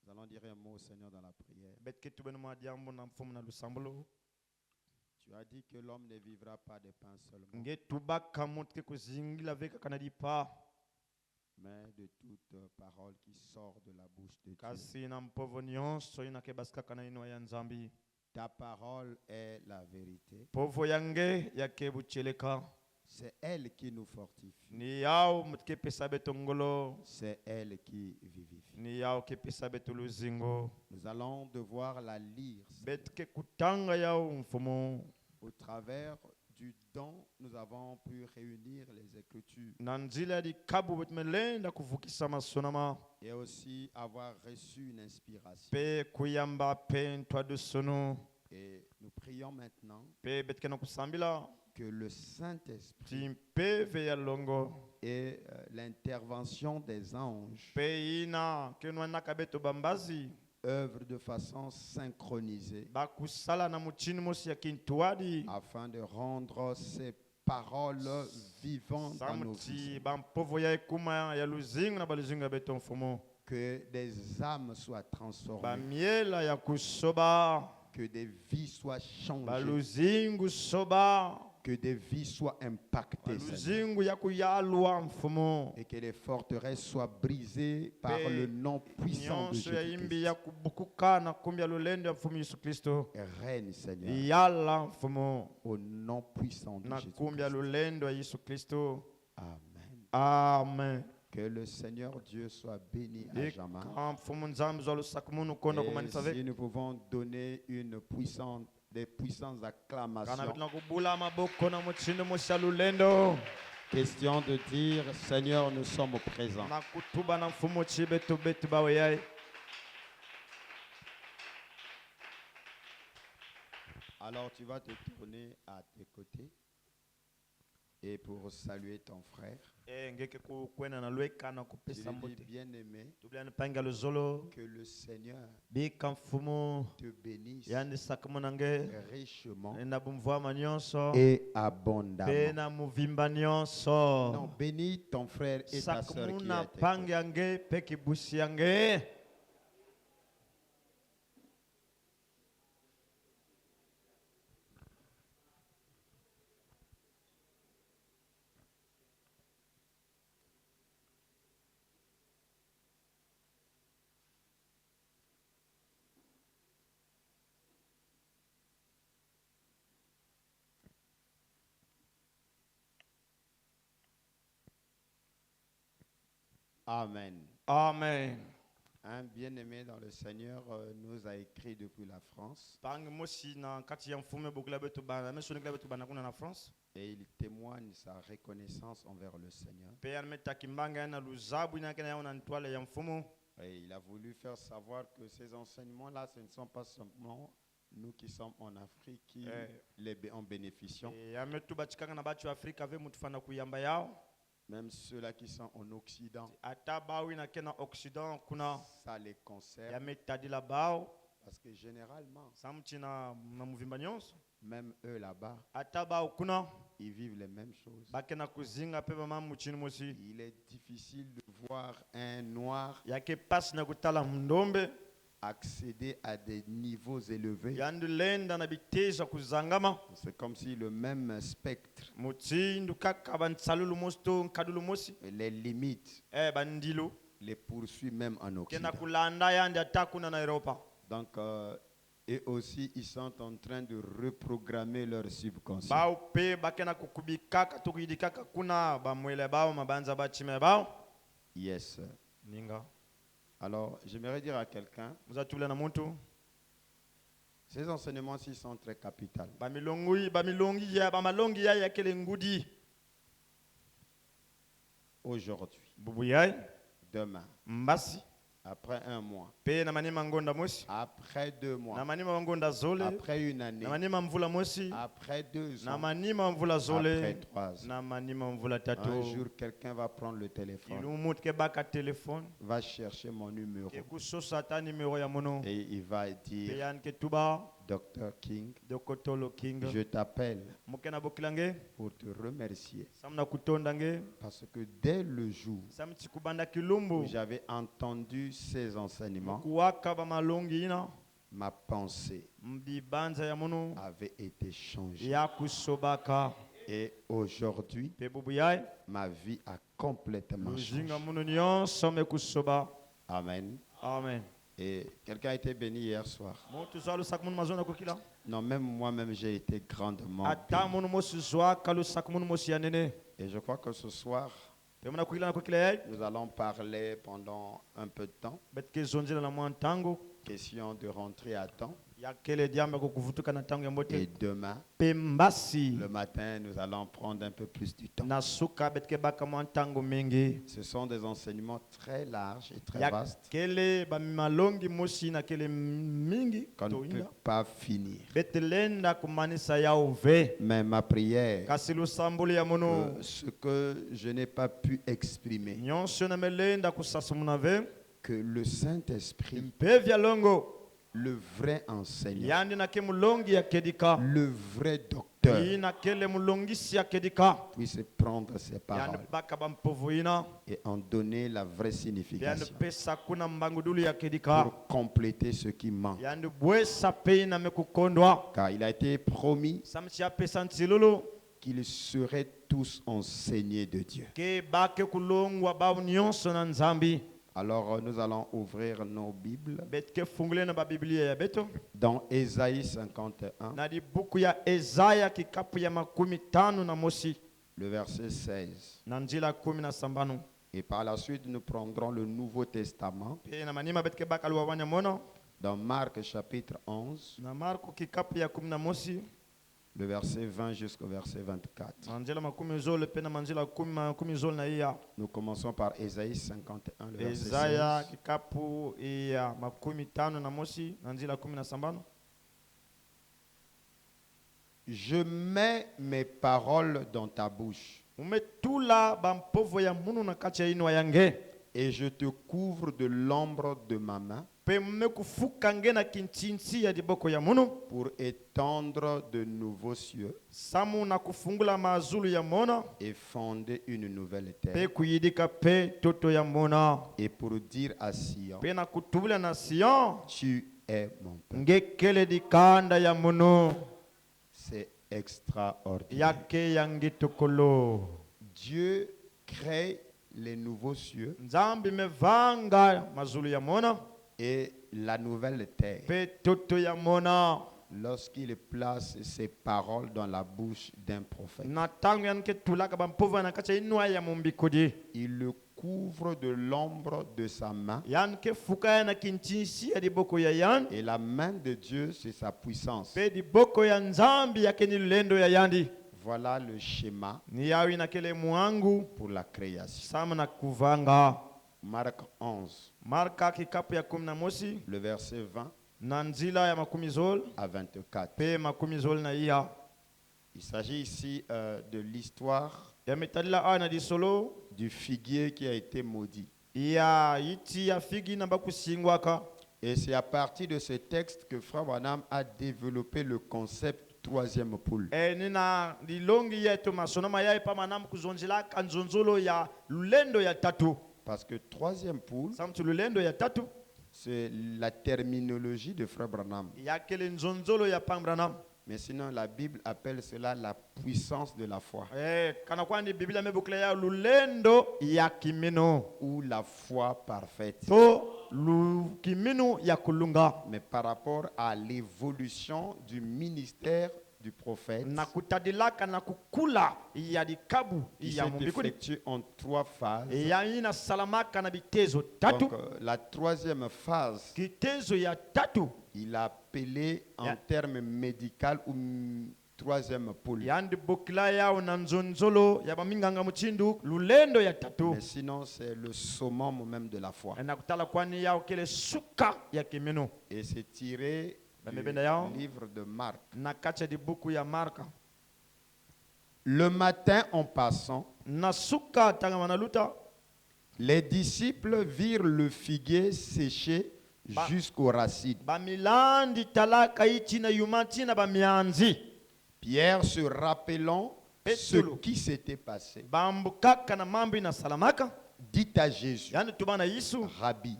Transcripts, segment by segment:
Nous allons dire un mot au Seigneur dans la prière. Tu as dit que l'homme ne vivra pas de pain seulement, mais de toute parole qui sort de la bouche de Dieu. Ta parole est la vérité. C'est elle qui nous fortifie. C'est elle qui vivifie. Nous allons devoir la lire. Au travers du don, nous avons pu réunir les Écritures et aussi avoir reçu une inspiration. Et nous prions maintenant que le Saint-Esprit et l'intervention des anges œuvrent de façon synchronisée afin de rendre ces paroles vivantes dans nos vies. Que des âmes soient transformées, que des vies soient changées, que des vies soient impactées, Seigneur, et que les forteresses soient brisées par le nom puissant de Jésus-Christ. Règne, Seigneur, au nom puissant de Jésus-Christ. Amen. Amen. Que le Seigneur Dieu soit béni à jamais. Et si nous pouvons donner des puissantes acclamations. Question de dire, Seigneur, nous sommes présents. Alors tu vas te tourner à tes côtés et pour saluer ton frère. Je lui dis, bien-aimé, que le Seigneur te bénisse richement et abondamment. Non, bénis ton frère et ta soeur qui est à tes côtés. Amen. Amen. Un bien-aimé dans le Seigneur nous a écrit depuis la France. Et il témoigne sa reconnaissance envers le Seigneur. Et il a voulu faire savoir que ces enseignements-là, ce ne sont pas simplement nous qui sommes en Afrique qui en bénéficions. Même ceux-là qui sont en Occident, ça les concerne. Parce que généralement, même eux là-bas, ils vivent les mêmes choses. Il est difficile de voir un noir accéder à des niveaux élevés. C'est comme si le même spectre, les limites, les poursuit même en Occident. Donc, et aussi, ils sont en train de reprogrammer leur subconscient. Yes. Alors, j'aimerais dire à quelqu'un, ces enseignements-ci sont très capitaux. Aujourd'hui, demain, après un mois, après 2 mois, après une année, après 2 ans, après 3 ans. Un jour, quelqu'un va prendre le téléphone, va chercher mon numéro et il va dire, Dr. King, King. je t'appelle pour te remercier parce que dès le jour où j'avais entendu ces enseignements, ma pensée avait été changée. Et aujourd'hui, ma vie a complètement changé. Amen. Amen. Et quelqu'un a été béni hier soir. Non, même moi-même, j'ai été grandement béni. Et je crois que ce soir, nous allons parler pendant un peu de temps. Question de rentrer à temps. Et demain, le matin, nous allons prendre un peu plus du temps. Ce sont des enseignements très larges et très vastes qu'on ne peut pas finir. Mais ma prière, ce que je n'ai pas pu exprimer, que le Saint-Esprit, le vrai enseignant, le vrai docteur, puisse prendre ces paroles et en donner la vraie signification pour compléter ce qui manque. Car il a été promis qu'ils seraient tous enseignés de Dieu. Alors nous allons ouvrir nos Bibles dans Ésaïe 51, le verset 16. Et par la suite, nous prendrons le Nouveau Testament dans Marc chapitre 11, le verset 20 jusqu'au verset 24. Nous commençons par Ésaïe 51, le verset 16. Je mets mes paroles dans ta bouche et je te couvre de l'ombre de ma main pour étendre de nouveaux cieux et fonder une nouvelle terre, et pour dire à Sion, tu es mon peuple. C'est extraordinaire. Dieu crée les nouveaux cieux et la nouvelle terre lorsqu'il place ses paroles dans la bouche d'un prophète. Il le couvre de l'ombre de sa main. Et la main de Dieu, c'est sa puissance. Voilà le schéma pour la création. Marc 11, le verset 20 à 24. Il s'agit ici de l'histoire du figuier qui a été maudit. Et c'est à partir de ce texte que Frère Branham a développé le concept troisième poule. Parce que troisième poule, c'est la terminologie de Frère Branham. Mais sinon, la Bible appelle cela la puissance de la foi. Ou la foi parfaite. Mais par rapport à l'évolution du ministère du prophète, qui s'est effectué en 3 phases. Donc, la troisième phase, il a appelé en termes médicaux ou troisième poule. Mais sinon, c'est le summum même de la foi. Et c'est tiré du livre de Marc. Le matin en passant, les disciples virent le figuier séché jusqu'aux racines. Pierre, se rappelant ce qui s'était passé, dit à Jésus, Rabbi,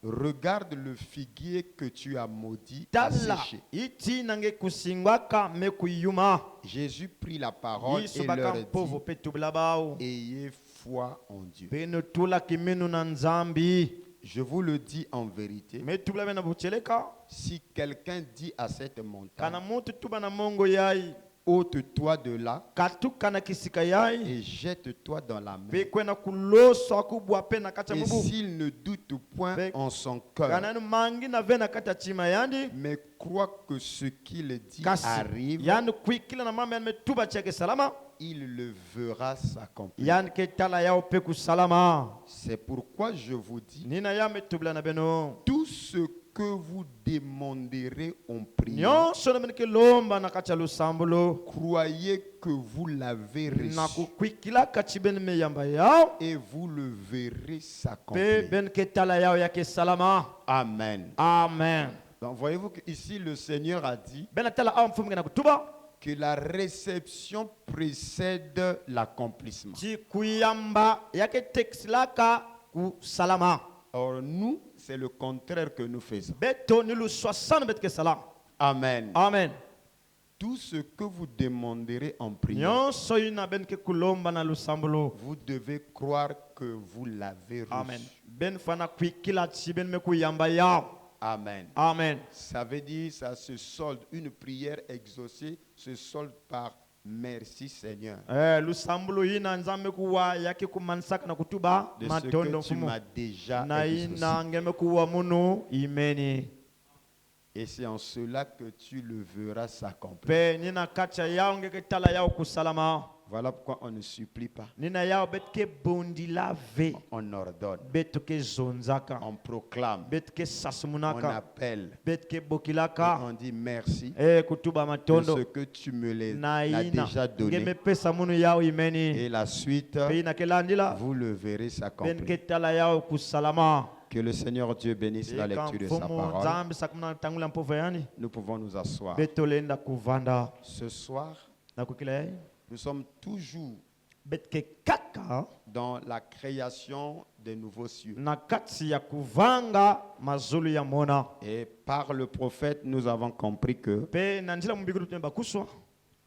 regarde le figuier que tu as maudit à sécher. Jésus prit la parole et leur dit, ayez foi en Dieu. Je vous le dis en vérité, si quelqu'un dit à cette montagne, ôte-toi de là et jette-toi dans la mer. Et s'il ne doute point en son cœur, mais croit que ce qu'il dit arrive, il le verra s'accomplir. C'est pourquoi je vous dis, tout ce que vous demanderez en priant, croyez que vous l'avez reçu et vous le verrez s'accomplir. Amen. Amen. Donc voyez-vous qu'ici le Seigneur a dit que la réception précède l'accomplissement. Or nous, c'est le contraire que nous faisons. Amen. Amen. Tout ce que vous demanderez en priant, vous devez croire que vous l'avez reçu. Amen. Amen. Ça veut dire, ça se solde, une prière exaucée se solde par merci Seigneur. De ce que tu m'as déjà exaucé. Et c'est en cela que tu le verras s'accomplir. Voilà pourquoi on ne supplie pas. On ordonne. On proclame. On appelle. Et on dit merci de ce que tu me l'as déjà donné. Et la suite, vous le verrez s'accomplir. Que le Seigneur Dieu bénisse la lecture de sa parole. Nous pouvons nous asseoir. Ce soir, nous sommes toujours dans la création des nouveaux cieux. Et par le prophète, nous avons compris que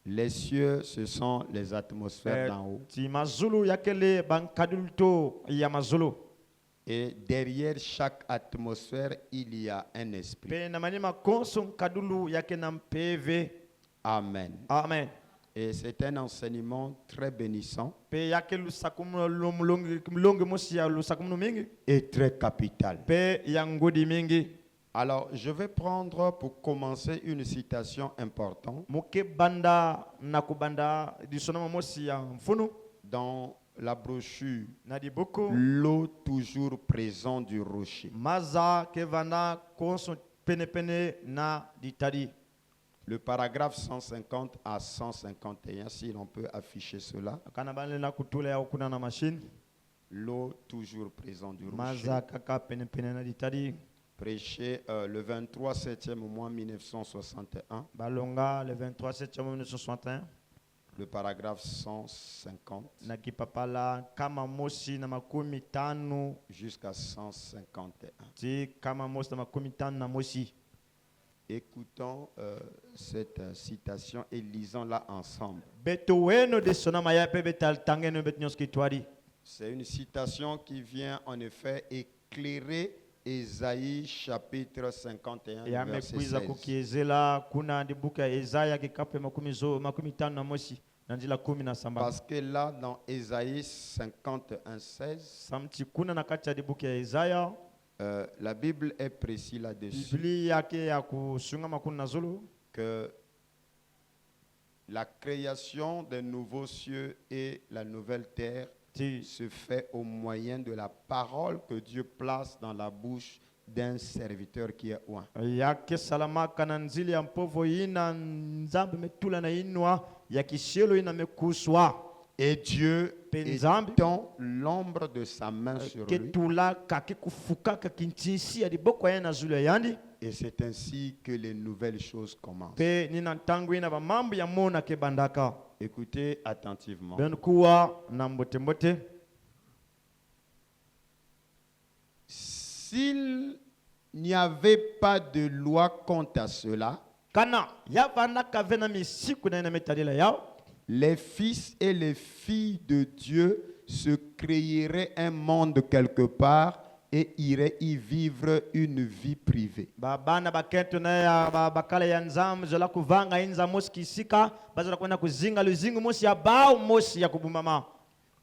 les cieux, ce sont les atmosphères d'en haut. Et derrière chaque atmosphère, il y a un esprit. Amen. Amen. Et c'est un enseignement très bénissant et très capital. Alors, je vais prendre pour commencer une citation importante dans la brochure L'eau toujours présente du rocher. Le paragraphe 150 à 151, si l'on peut afficher cela. L'eau toujours présente du rocher. Prêché le 23 septembre mois 1961. Le paragraphe 150 jusqu'à 151. Écoutons cette citation et lisons-la ensemble. C'est une citation qui vient en effet éclairer Ésaïe chapitre 51 verset 16. Parce que là dans Ésaïe 51 16, la Bible est précise là-dessus que la création des nouveaux cieux et la nouvelle terre se fait au moyen de la parole que Dieu place dans la bouche d'un serviteur qui est oint. Et Dieu étend l'ombre de sa main sur lui. Et c'est ainsi que les nouvelles choses commencent. Écoutez attentivement. S'il n'y avait pas de loi quant à cela, les fils et les filles de Dieu se créeraient un monde quelque part et iraient y vivre une vie privée.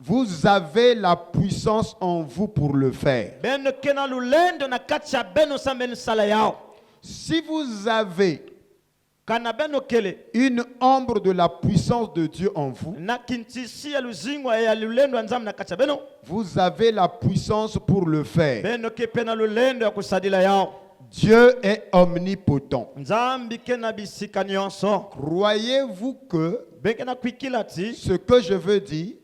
Vous avez la puissance en vous pour le faire. Si vous avez une ombre de la puissance de Dieu en vous, vous avez la puissance pour le faire. Dieu est omnipotent. Croyez-vous que ce que je veux dire,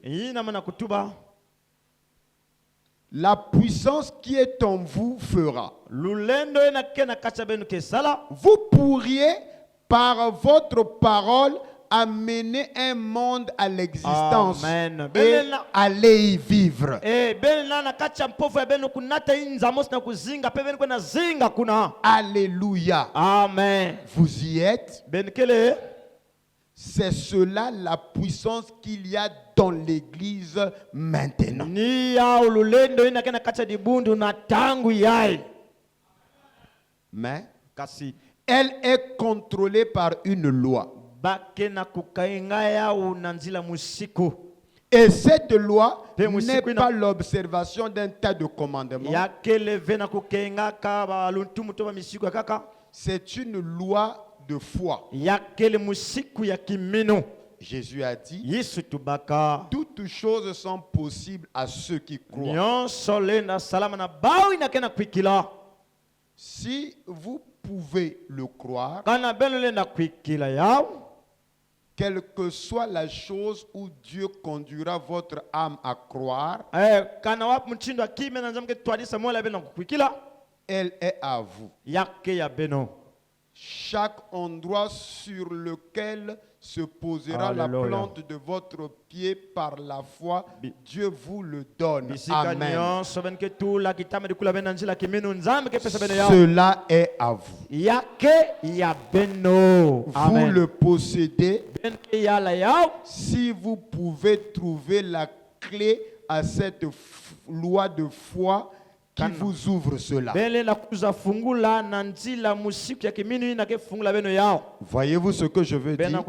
la puissance qui est en vous fera. Vous pourriez, par votre parole, amener un monde à l'existence et aller y vivre. Alléluia. Amen. Vous y êtes. C'est cela la puissance qu'il y a dans l'église maintenant. Mais elle est contrôlée par une loi. Et cette loi n'est pas l'observation d'un tas de commandements. C'est une loi de foi. Jésus a dit, toutes choses sont possibles à ceux qui croient. Si vous pouvez le croire, quelle que soit la chose où Dieu conduira votre âme à croire, elle est à vous. Chaque endroit sur lequel se posera la plante de votre pied par la foi, Dieu vous le donne. Amen. Cela est à vous. Vous le possédez. Si vous pouvez trouver la clé à cette loi de foi qui vous ouvre cela. Voyez-vous ce que je veux dire?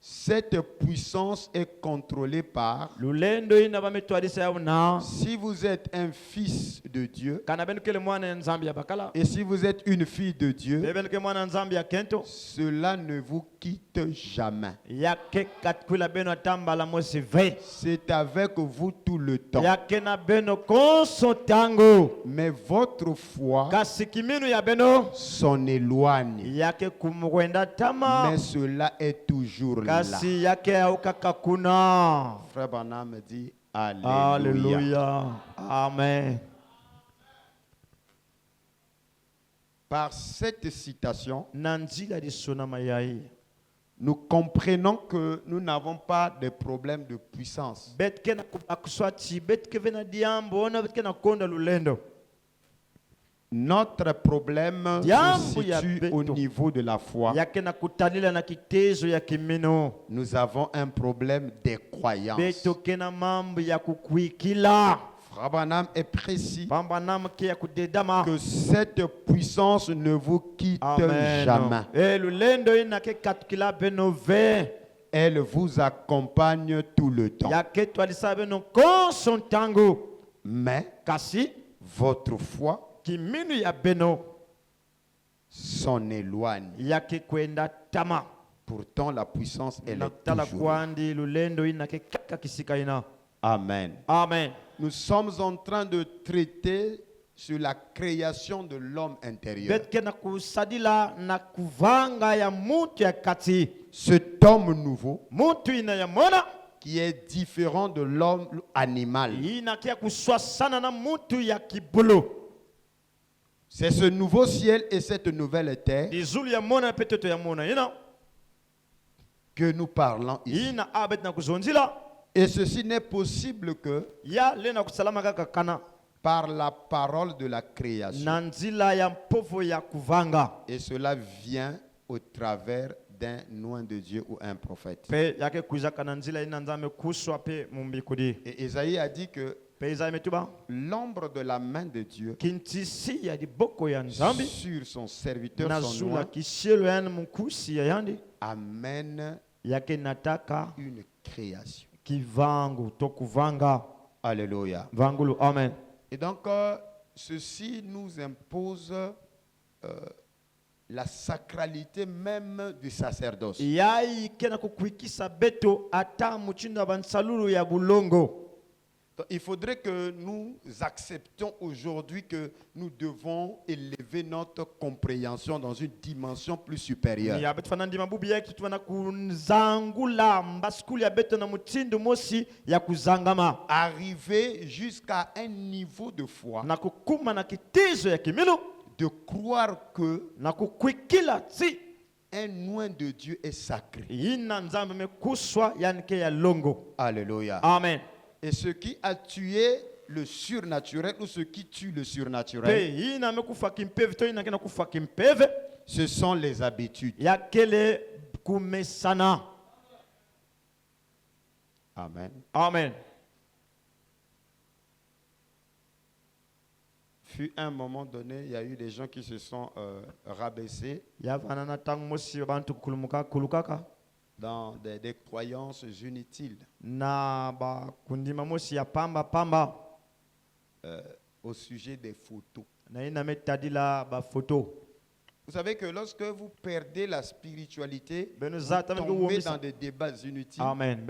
Cette puissance est contrôlée par, si vous êtes un fils de Dieu et si vous êtes une fille de Dieu, cela ne vous quitte jamais. C'est avec vous tout le temps. Mais votre foi s'en éloigne. Mais cela est toujours là. Frère Branham dit Alléluia. Alléluia. Amen. Par cette citation, nous comprenons que nous n'avons pas de problème de puissance. Notre problème se situe au niveau de la foi. Nous avons un problème des croyances. Frère Branham est précis que cette puissance ne vous quitte jamais. Elle vous accompagne tout le temps. Mais votre foi s'en éloigne. Pourtant, la puissance, elle est toujours. Amen. Amen. Nous sommes en train de traiter sur la création de l'homme intérieur. Cet homme nouveau qui est différent de l'homme animal. C'est ce nouveau ciel et cette nouvelle terre que nous parlons ici. Et ceci n'est possible que par la parole de la création. Et cela vient au travers d'un oint de Dieu ou un prophète. Et Isaïe a dit que l'ombre de la main de Dieu sur son serviteur, son oint, amène une création. Alléluia. Amen. Et donc, ceci nous impose la sacralité même du sacerdoce. Donc, il faudrait que nous acceptions aujourd'hui que nous devons élever notre compréhension dans une dimension plus supérieure. Arriver jusqu'à un niveau de foi, de croire que un oint de Dieu est sacré. Alléluia. Amen. Et ce qui a tué le surnaturel ou ce qui tue le surnaturel, ce sont les habitudes. Amen. Amen. Fut un moment donné, il y a eu des gens qui se sont rabaissés dans des croyances inutiles au sujet des photos. Vous savez que lorsque vous perdez la spiritualité, vous tombez dans des débats inutiles. Amen.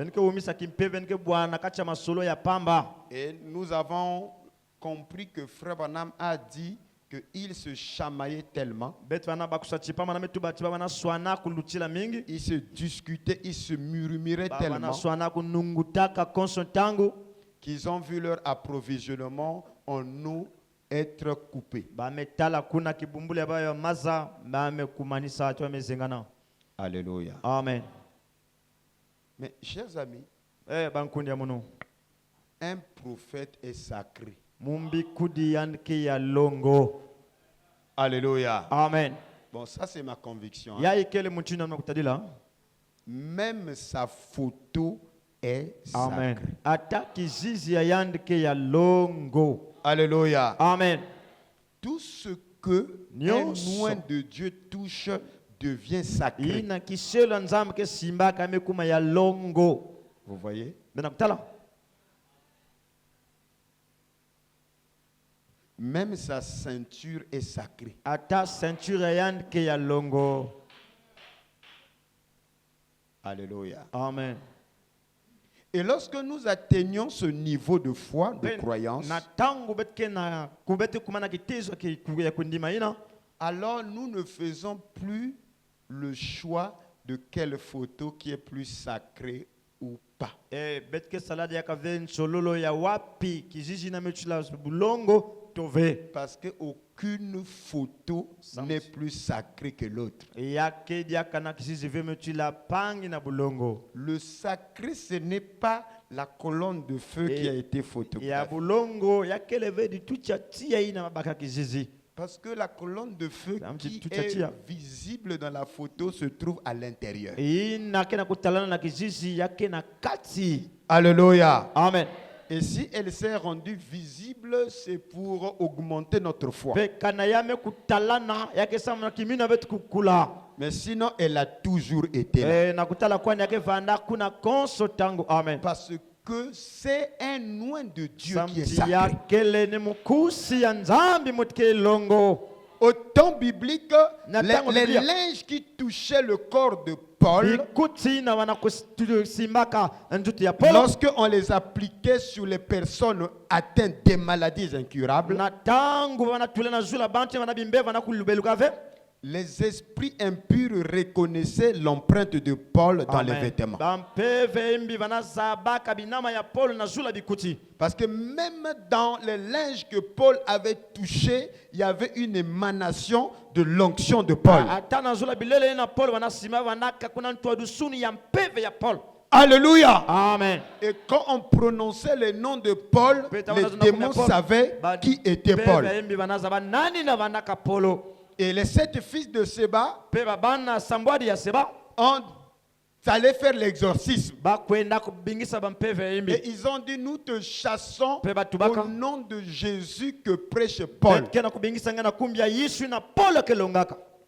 Et nous avons compris que Frère Branham a dit qu'il se chamaillait tellement, il se discutait, il se murmurait tellement qu'ils ont vu leur approvisionnement en eau être coupé. Alléluia. Amen. Mais chers amis, un prophète est sacré. Alléluia. Amen. Bon, ça c'est ma conviction. Même sa photo est Amen. sacrée. Alléluia. Amen. Tout ce que un oint de Dieu touche devient sacré. Vous voyez? Même sa ceinture est sacrée. Alléluia. Amen. Et lorsque nous atteignons ce niveau de foi, de croyance, alors nous ne faisons plus le choix de quelle photo qui est plus sacrée ou pas. Parce qu'aucune photo n'est plus sacrée que l'autre. Le sacré, ce n'est pas la colonne de feu qui a été photographiée. Parce que la colonne de feu qui est visible dans la photo se trouve à l'intérieur. Alléluia. Amen. Et si elle s'est rendue visible, c'est pour augmenter notre foi. Mais sinon, elle a toujours été là. Parce que c'est un oint de Dieu qui est sacré. Au temps biblique, les linges qui touchaient le corps de Paul, lorsque on les appliquait sur les personnes atteintes des maladies incurables, les esprits impurs reconnaissaient l'empreinte de Paul dans les vêtements. Parce que même dans les linges que Paul avait touchés, il y avait une émanation de l'onction de Paul. Alléluia. Amen. Et quand on prononçait le nom de Paul, les démons savaient qui était Paul. Et les 7 fils de Séba ont allé faire l'exorcisme. Et ils ont dit, nous te chassons au nom de Jésus que prêche Paul.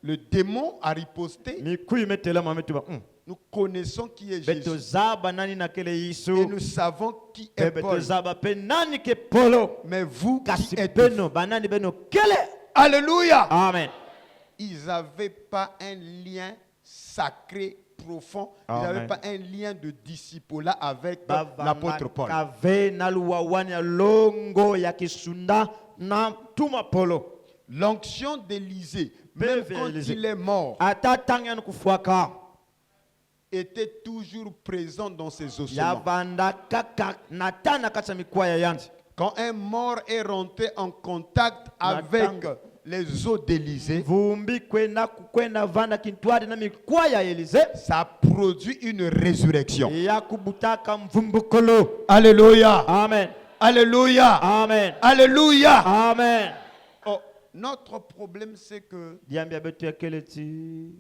Le démon a riposté. Nous connaissons qui est Jésus. Et nous savons qui est Paul. Mais vous, qui êtes-vous? Alléluia. Amen. Ils n'avaient pas un lien sacré profond. Ils n'avaient pas un lien de disciple avec l'apôtre Paul. L'onction d'Élisée, même quand il est mort, était toujours présent dans ses ossements. Quand un mort est rentré en contact avec les os d'Élisée, ça produit une résurrection. Alléluia. Amen. Alléluia. Amen. Alléluia. Amen. Oh, notre problème, c'est que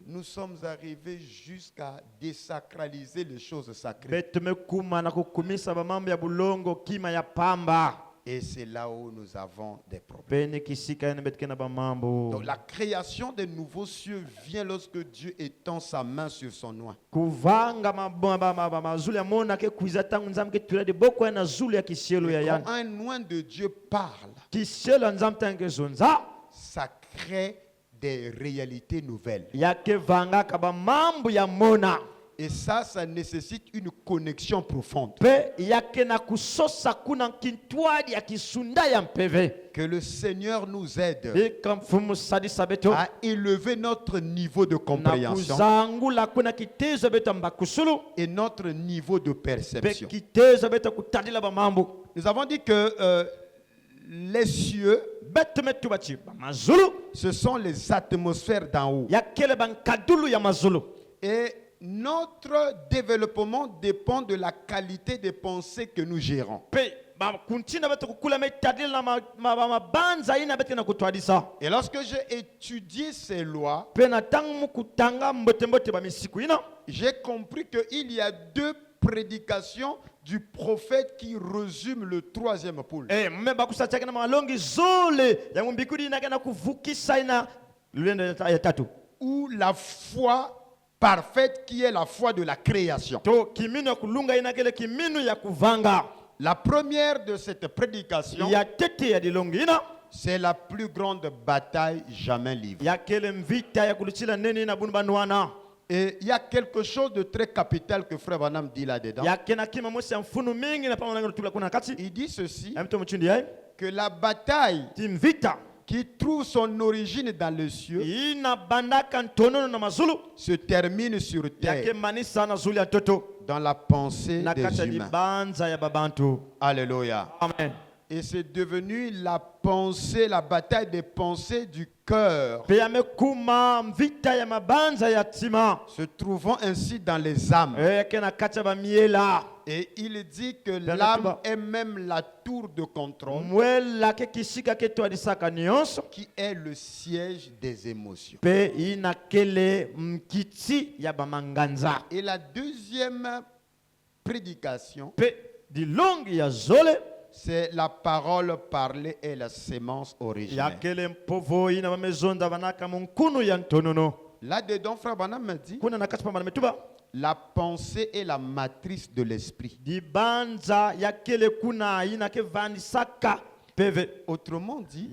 nous sommes arrivés jusqu'à désacraliser les choses sacrées. Et c'est là où nous avons des problèmes. Donc la création des nouveaux cieux vient lorsque Dieu étend sa main sur son oint. Quand un oint de Dieu parle, ça crée des réalités nouvelles. Et ça nécessite une connexion profonde. Que le Seigneur nous aide à élever notre niveau de compréhension et notre niveau de perception. Nous avons dit que les cieux, ce sont les atmosphères d'en haut. Et notre développement dépend de la qualité des pensées que nous gérons. Et lorsque j'ai étudié ces lois, j'ai compris qu'il y a 2 prédications du prophète qui résument le 3e pôle. Ou la foi parfaite qui est la foi de la création. La première de cette prédication, c'est la plus grande bataille jamais livrée. Et il y a quelque chose de très capital que Frère Branham dit là-dedans. Il dit ceci, que la bataille qui trouve son origine dans le cieux se termine sur terre dans la pensée des humains. Alléluia. Amen. Et c'est devenu la pensée, la bataille des pensées du cœur, se trouvant ainsi dans les âmes. Et il dit que l'âme est même la tour de contrôle, qui est le siège des émotions. Et la deuxième prédication, c'est la parole parlée et la sémence originelle. Là-dedans, Frère Branham me dit, la pensée est la matrice de l'esprit. Autrement dit,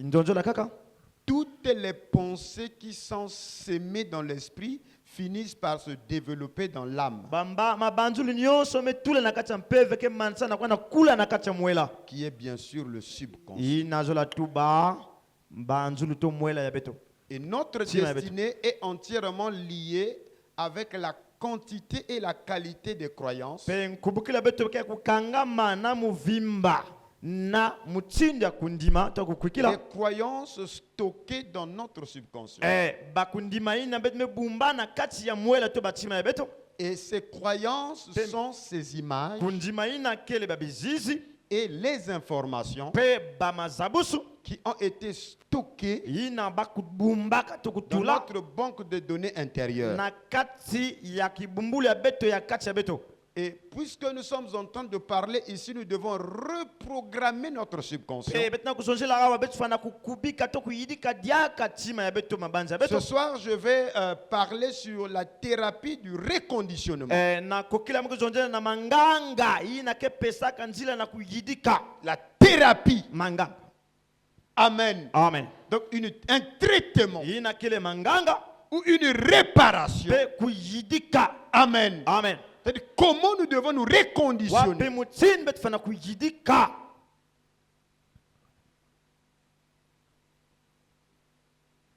toutes les pensées qui sont sémées dans l'esprit finissent par se développer dans l'âme, qui est bien sûr le subconscient. Et notre destinée est entièrement liée avec la quantité et la qualité des croyances. Les croyances stockées dans notre subconscient. Et ces croyances sont ces images et les informations qui ont été stockées dans notre banque de données intérieure. Et puisque nous sommes en train de parler ici, nous devons reprogrammer notre subconscient. Ce soir, je vais parler sur la thérapie du reconditionnement. La thérapie. Amen. Amen. Donc un traitement ou une réparation. Amen. Amen. C'est-à-dire comment nous devons nous reconditionner.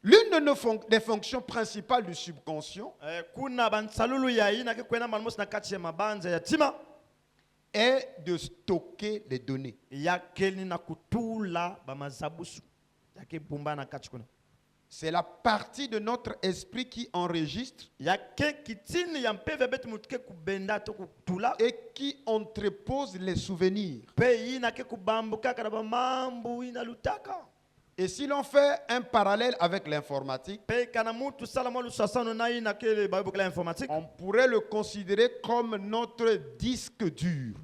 L'une des fonctions principales du subconscient est de stocker les données. C'est la partie de notre esprit qui enregistre et qui entrepose les souvenirs. Et si l'on fait un parallèle avec l'informatique, on pourrait le considérer comme notre disque dur.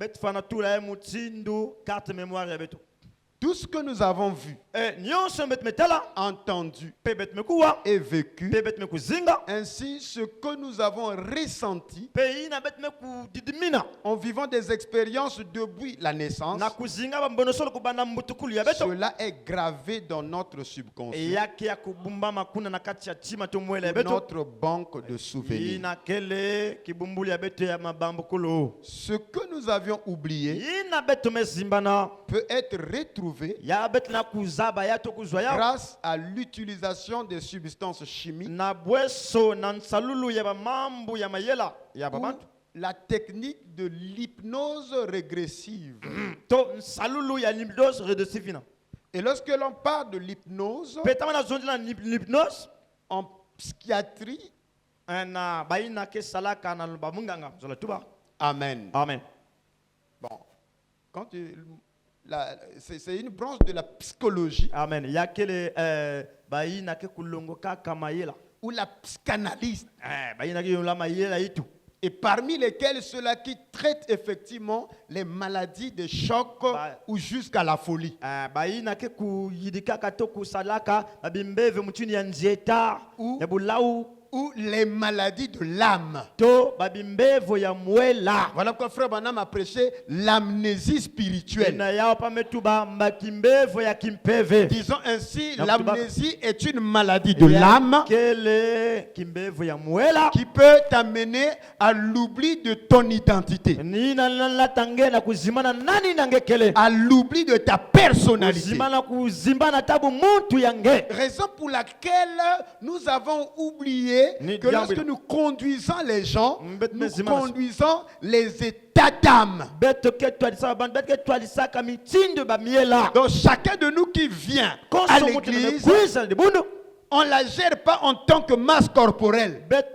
Tout ce que nous avons vu, entendu et vécu, ainsi ce que nous avons ressenti en vivant des expériences depuis la naissance, cela est gravé dans notre subconscient, notre banque de souvenirs. Ce que nous avions oublié peut être retrouvé grâce à l'utilisation des substances chimiques ou la technique de l'hypnose régressive. Et lorsque l'on parle de l'hypnose en psychiatrie, amen. Amen. Bon, quand c'est une branche de la psychologie. Amen. Ou la psychanalyse. Et parmi lesquels ceux-là qui traitent effectivement les maladies de choc ou jusqu'à la folie. Ou les maladies de l'âme. Voilà pourquoi Frère Branham a prêché l'amnésie spirituelle. Disons ainsi, l'amnésie est une maladie de l'âme qui peut t'amener à l'oubli de ton identité, à l'oubli de ta personnalité. Raison pour laquelle nous avons oublié que lorsque nous conduisons les gens, nous conduisons les états d'âme. Donc chacun de nous qui vient à l'église, on ne la gère pas en tant que masse corporelle, mais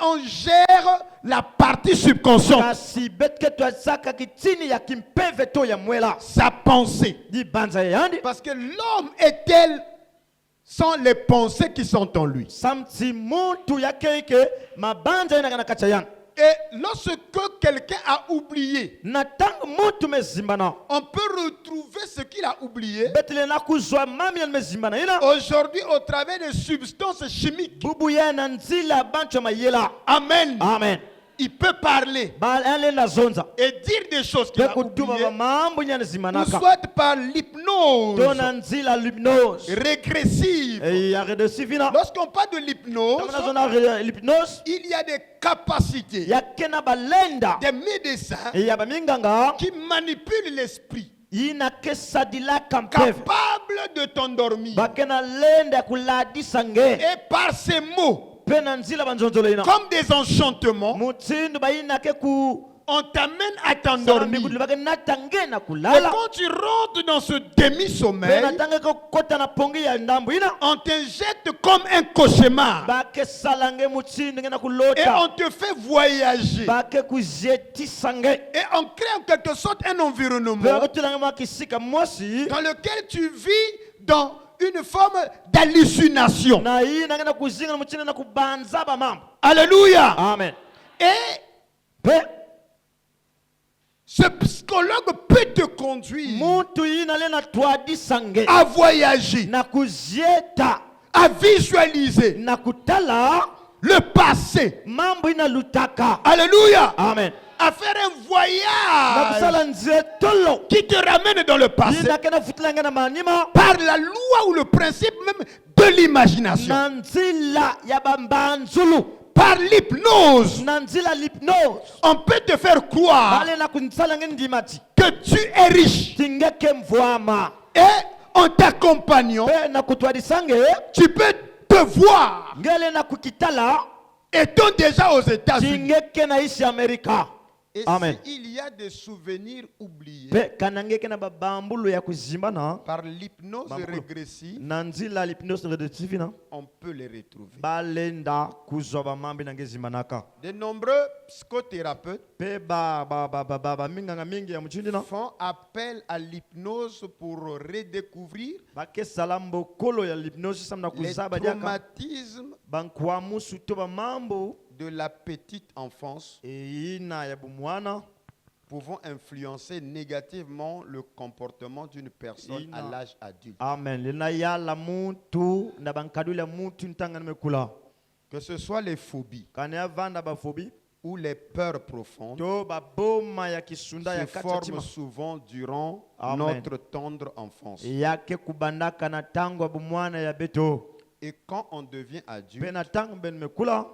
on gère la partie subconsciente, sa pensée. Parce que l'homme est tel sont les pensées qui sont en lui. Et lorsque quelqu'un a oublié, on peut retrouver ce qu'il a oublié aujourd'hui au travers des substances chimiques. Amen. Amen. Il peut parler et dire des choses qu'il a oubliées, ou soit par l'hypnose régressive. Lorsqu'on parle de l'hypnose, il y a des capacités, des médecins qui manipulent l'esprit, capables de t'endormir. bakena lenda kuladisa nge Et par ces mots, pena nzila banzonzolo ina comme des enchantements, mutsindu bayina ke ku on t'amène à t'endormir. salambi bakena tangena Et kulala quand tu rentres dans ce demi-sommeil, pena tanga ko kota na pongi ya ndambu ina on t'injecte comme un cauchemar. bake salange mutsindu ngena Et kulota on te fait voyager. bake kujetisa nge Et on crée en quelque sorte un environnement pena tulanga makisika mosi dans lequel tu vis dans une forme d'hallucination. na ina ngena kuzinga mutsindu na kubanza ba mambo. Alléluia. Amen. Et Pe ce psychologue peut te conduire muntu ina lena twadisa nge à voyager, na kujeta à visualiser na kutala le passé. mambo ina lutaka. Alléluia. Amen. À faire un Na voyage kusala nzetolo qui te ramène dans le passé ina kena futilanga na manima par la loi ou le principe même de l'imagination, na nzila ya bambanzulu par l'hypnose. na nzila lipnose On peut te faire croire bale na kunsala nge ndimati que tu es riche tingeke mvwama et en t'accompagnant, pe na kutwadisa nge tu peux te voir ngele na kukitala étant déjà aux États-Unis. tingeke na isi Amerika. Et Amen. s'il y a des souvenirs oubliés Pe kanangeke na babambulu ya kuzimbana par l'hypnose Bambolo. régressive, na nzila lipnose reductive na on peut les retrouver. balenda kuzwa bamambi na ngezimbanaka De nombreux psychothérapeutes pe baminganga mingi ya muchindi na font appel à l'hypnose pour redécouvrir bakesala mbokolo ya lipnose samna les kuzaba diaka traumatismes bankwamusu to bamambo de la petite enfance ina ya bumwana pouvant influencer négativement le comportement d'une personne à l'âge adulte. amen lena yala muntu na bankadula muntu ntanga nimekula Que ce soit les phobies kana ya vanda bafobi ou les peurs profondes to baboma ya kisunda ya se forment kachatima souvent durant Amen. notre tendre enfance. yake kubandaka na tango ya bumwana ya beto Et quand on devient adulte, pe na tango ben mekula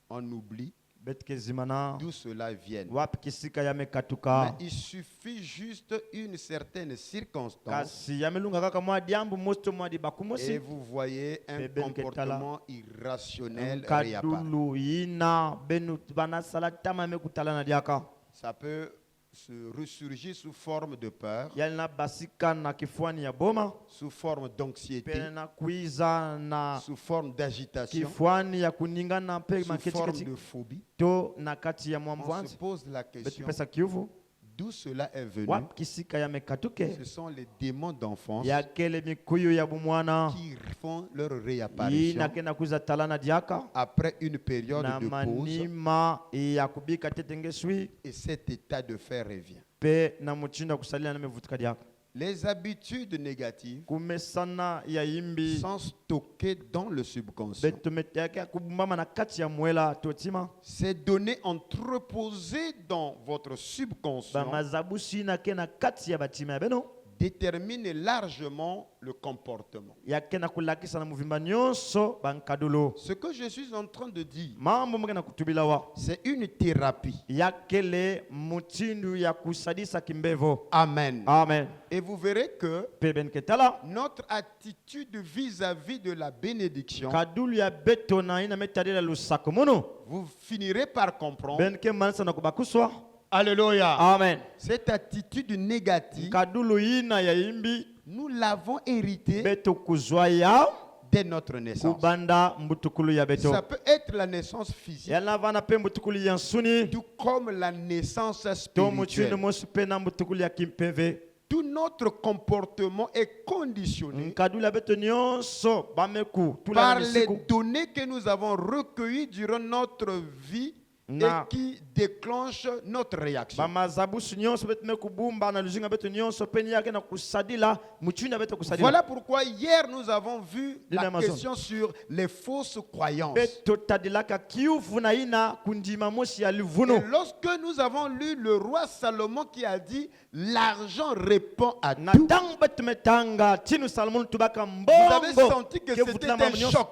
on oublie betke zimana d'où cela vient. wapi kisika Mais yamekatuka il suffit juste une certaine circonstance kasi yamelunga kaka mwa diambu mosto mwa di et bakumosi vous voyez un Beben comportement irrationnel réapparaître. kadulu ina benu banasala tama mekutala na diaka Ça peut se ressurgir sous forme de peur, yalina basika na kifuani ya boma sous forme d'anxiété, pene na kuiza na sous forme d'agitation, kifuani ya kuningana pe sous forme maketi de phobie. to na kati ya On se mwamvwanzi pose la betu question pesa kiuvu d'où cela est venu. wapi kisika yamekatuke Ce sont les démons d'enfance yakele mikuyu ya bumwana qui font leur réapparition ina kena kuza talana diaka après une période na de pause manima ya kubika tetenge swi et cet état de fait revient. pe na muchindo kusalia na mevutika diaka Les habitudes négatives kumesana ya yimbi sont stockées dans le subconscient. betu meteke kubumbama na kati ya mwela totima Ces données entreposées dans votre subconscient bamazabusi na ke na kati ya batima ya beno déterminent largement le comportement. yake na kulakisa na muvimba nyonso bankadulo Ce que je suis en train de dire, mambo mwenge na kutubilawa c'est une thérapie. yakele mutindu ya kusadisa kimbevo. Amen. Amen. Et vous verrez que Pe ben ketala notre attitude vis-à-vis de la bénédiction, kadulu ya beto na ina metadela lusako mono vous finirez par comprendre. ben ke mansa na kubakuswa. Alléluia. Amen. Cette attitude négative, Kadulu ina ya imbi nous l'avons héritée beto kuzwaya dès notre naissance. kubanda mbutukulu ya beto. Ça peut être la naissance physique, Yana vana pe mbutukulu ya nsuni tout comme la naissance to muchinu spirituelle. mosu pe na mbutukulu ya kimpeve. Tout notre comportement est conditionné Kadulu ya beto nyonso bameku tula par na les misiku données que nous avons recueillies durant notre vie Na. et qui déclenchent notre réaction. bamazabusu nyonso betu mekubumba na luzinga betu nyonso peni yake na kusadila muchinu ya beto kusadila. Voilà pourquoi hier nous avons vu la Amazon. question sur les fausses croyances. Beto tadilaka kiuvu na ina kundima mosi ya Et livuno. lorsque nous avons lu le roi Salomon qui a dit l'argent répond à Na tout, tangu betu metanga tinu Salomon tubaka vous avez mbongo. senti que Ke c'était vutula un mambo nyonso. choc.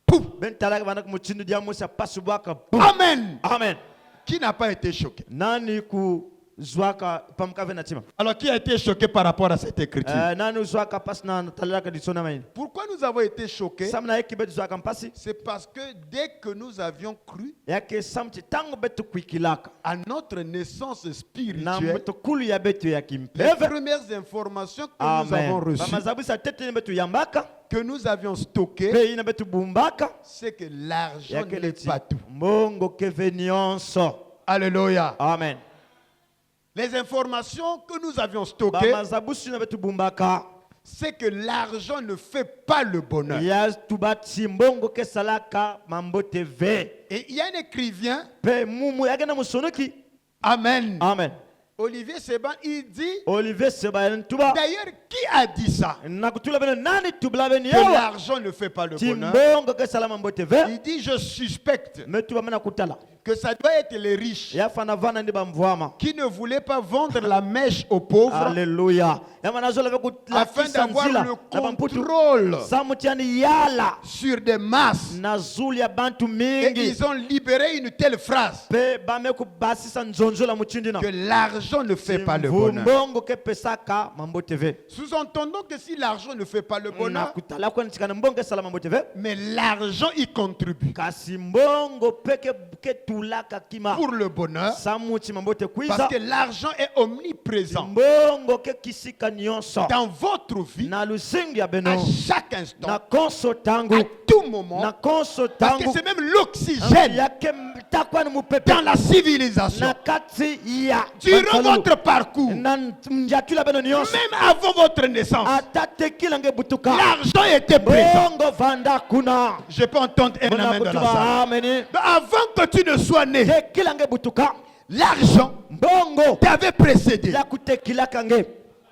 Pouf! Ben talaka banak muchinu dia mosi ya pasu bwaka. Boom. Amen. Amen. Qui n'a pas été choqué? Nani ku Alors, qui a été choqué par rapport à cette écriture? Pourquoi nous avons été choqués? C'est parce que dès que nous avions cru à notre naissance spirituelle, les premières informations que nous avons reçues, que nous avions stockées, c'est que l'argent n'est pas tout. Alléluia. Amen. Les informations que nous avions stockées, c'est que l'argent ne fait pas le bonheur. Et il y a un écrivain, Amen. Amen. Olivier Seban, il dit, d'ailleurs, qui a dit ça? Que l'argent ne fait pas le bonheur. Il dit, je suspecte que ça doit être les riches qui ne voulaient pas vendre la mèche aux pauvres. Alléluia. Afin d'avoir le contrôle sur des masses. Et ils ont libéré une telle phrase que l'argent ne fait pas le bonheur. Sous-entendons que si l'argent ne fait pas le bonheur, mais l'argent y contribue pour le bonheur, parce que l'argent est omniprésent dans votre vie, à chaque instant, à tout moment, parce que c'est même l'oxygène dans la civilisation. Durant votre parcours, même avant votre naissance, l'argent était présent. Je peux entendre un amen dans la salle. Avant que tu ne sois né, l'argent t'avait précédé.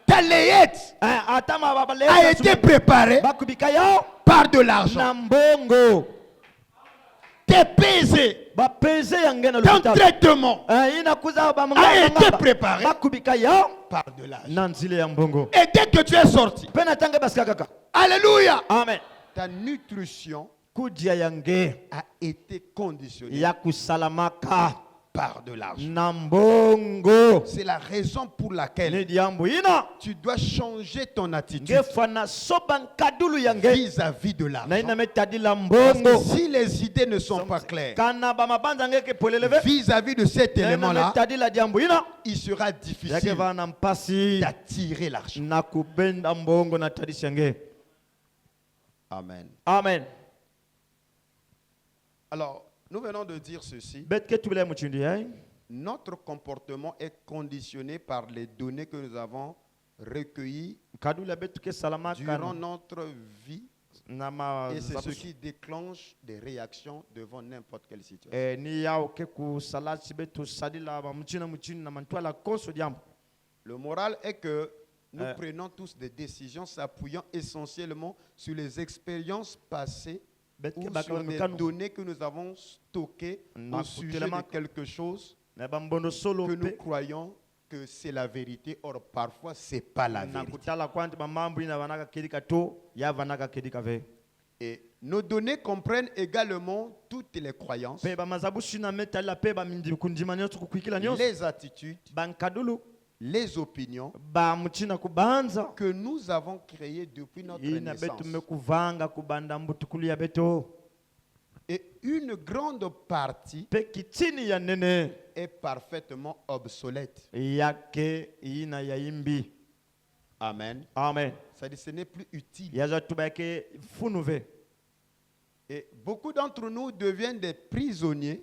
Ta layette a été préparée par de l'argent. Tes pesées, ton traitement a été préparé par de l'argent. Et dès que tu es sorti, alléluia, Amen. ta nutrition a été conditionnée par de l'argent. C'est la raison pour laquelle tu dois changer ton attitude vis-à-vis de l'argent. Parce que si les idées ne sont pas claires vis-à-vis de cet élément-là, il sera difficile d'attirer l'argent. Amen. Amen. Alors, nous venons de dire ceci. Notre comportement est conditionné par les données que nous avons recueillies durant notre vie. Et c'est ce qui déclenche des réactions devant n'importe quelle situation. Le moral est que nous prenons tous des décisions s'appuyant essentiellement sur les expériences passées ou sur des données que nous avons stockées au sujet de quelque chose que nous croyons que c'est la vérité. Or, parfois, ce n'est pas la vérité. Et nos données comprennent également toutes les croyances, les attitudes, les opinions que nous avons créées depuis notre naissance. Et une grande partie est parfaitement obsolète. Amen. Amen. C'est-à-dire que ce n'est plus utile. Et beaucoup d'entre nous deviennent des prisonniers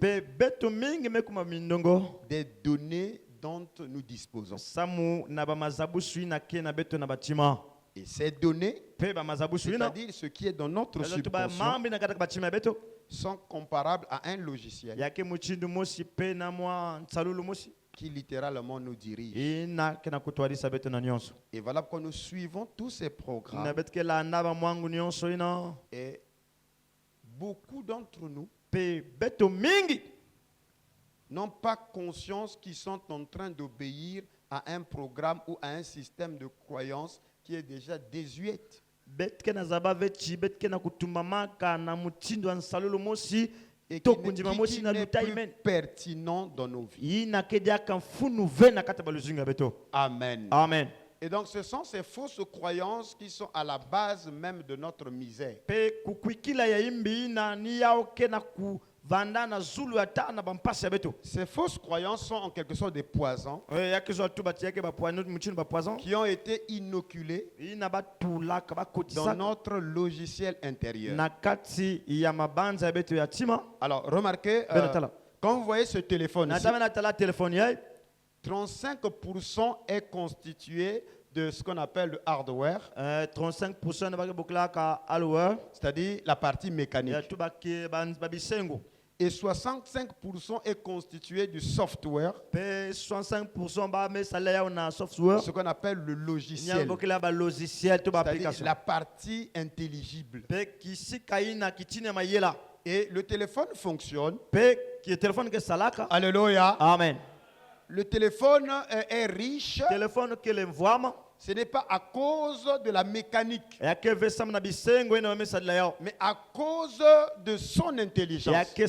des données dont nous disposons. Et ces données, c'est-à-dire ce qui est dans notre subconscient, sont comparables à un logiciel qui littéralement nous dirige. Et voilà pourquoi nous suivons tous ces programmes. Et beaucoup d'entre nous n'ont pas conscience qu'ils sont en train d'obéir à un programme ou à un système de croyance qui est déjà désuète. et qui n'est plus pertinent dans nos vies. Amen. Amen. Et donc ce sont ces fausses croyances qui sont à la base même de notre misère. Ces fausses croyances sont en quelque sorte des poisons qui ont été inoculés dans notre logiciel intérieur. Alors remarquez, quand vous voyez ce téléphone ici, 35% est constitué de ce qu'on appelle le hardware, 35% c'est-à-dire la partie mécanique. Et 65% est constitué du software, ce qu'on appelle le logiciel, c'est-à-dire la partie intelligible. Et le téléphone fonctionne. Alléluia. Amen. Le téléphone est riche. Ce n'est pas à cause de la mécanique, mais à cause de son intelligence. Je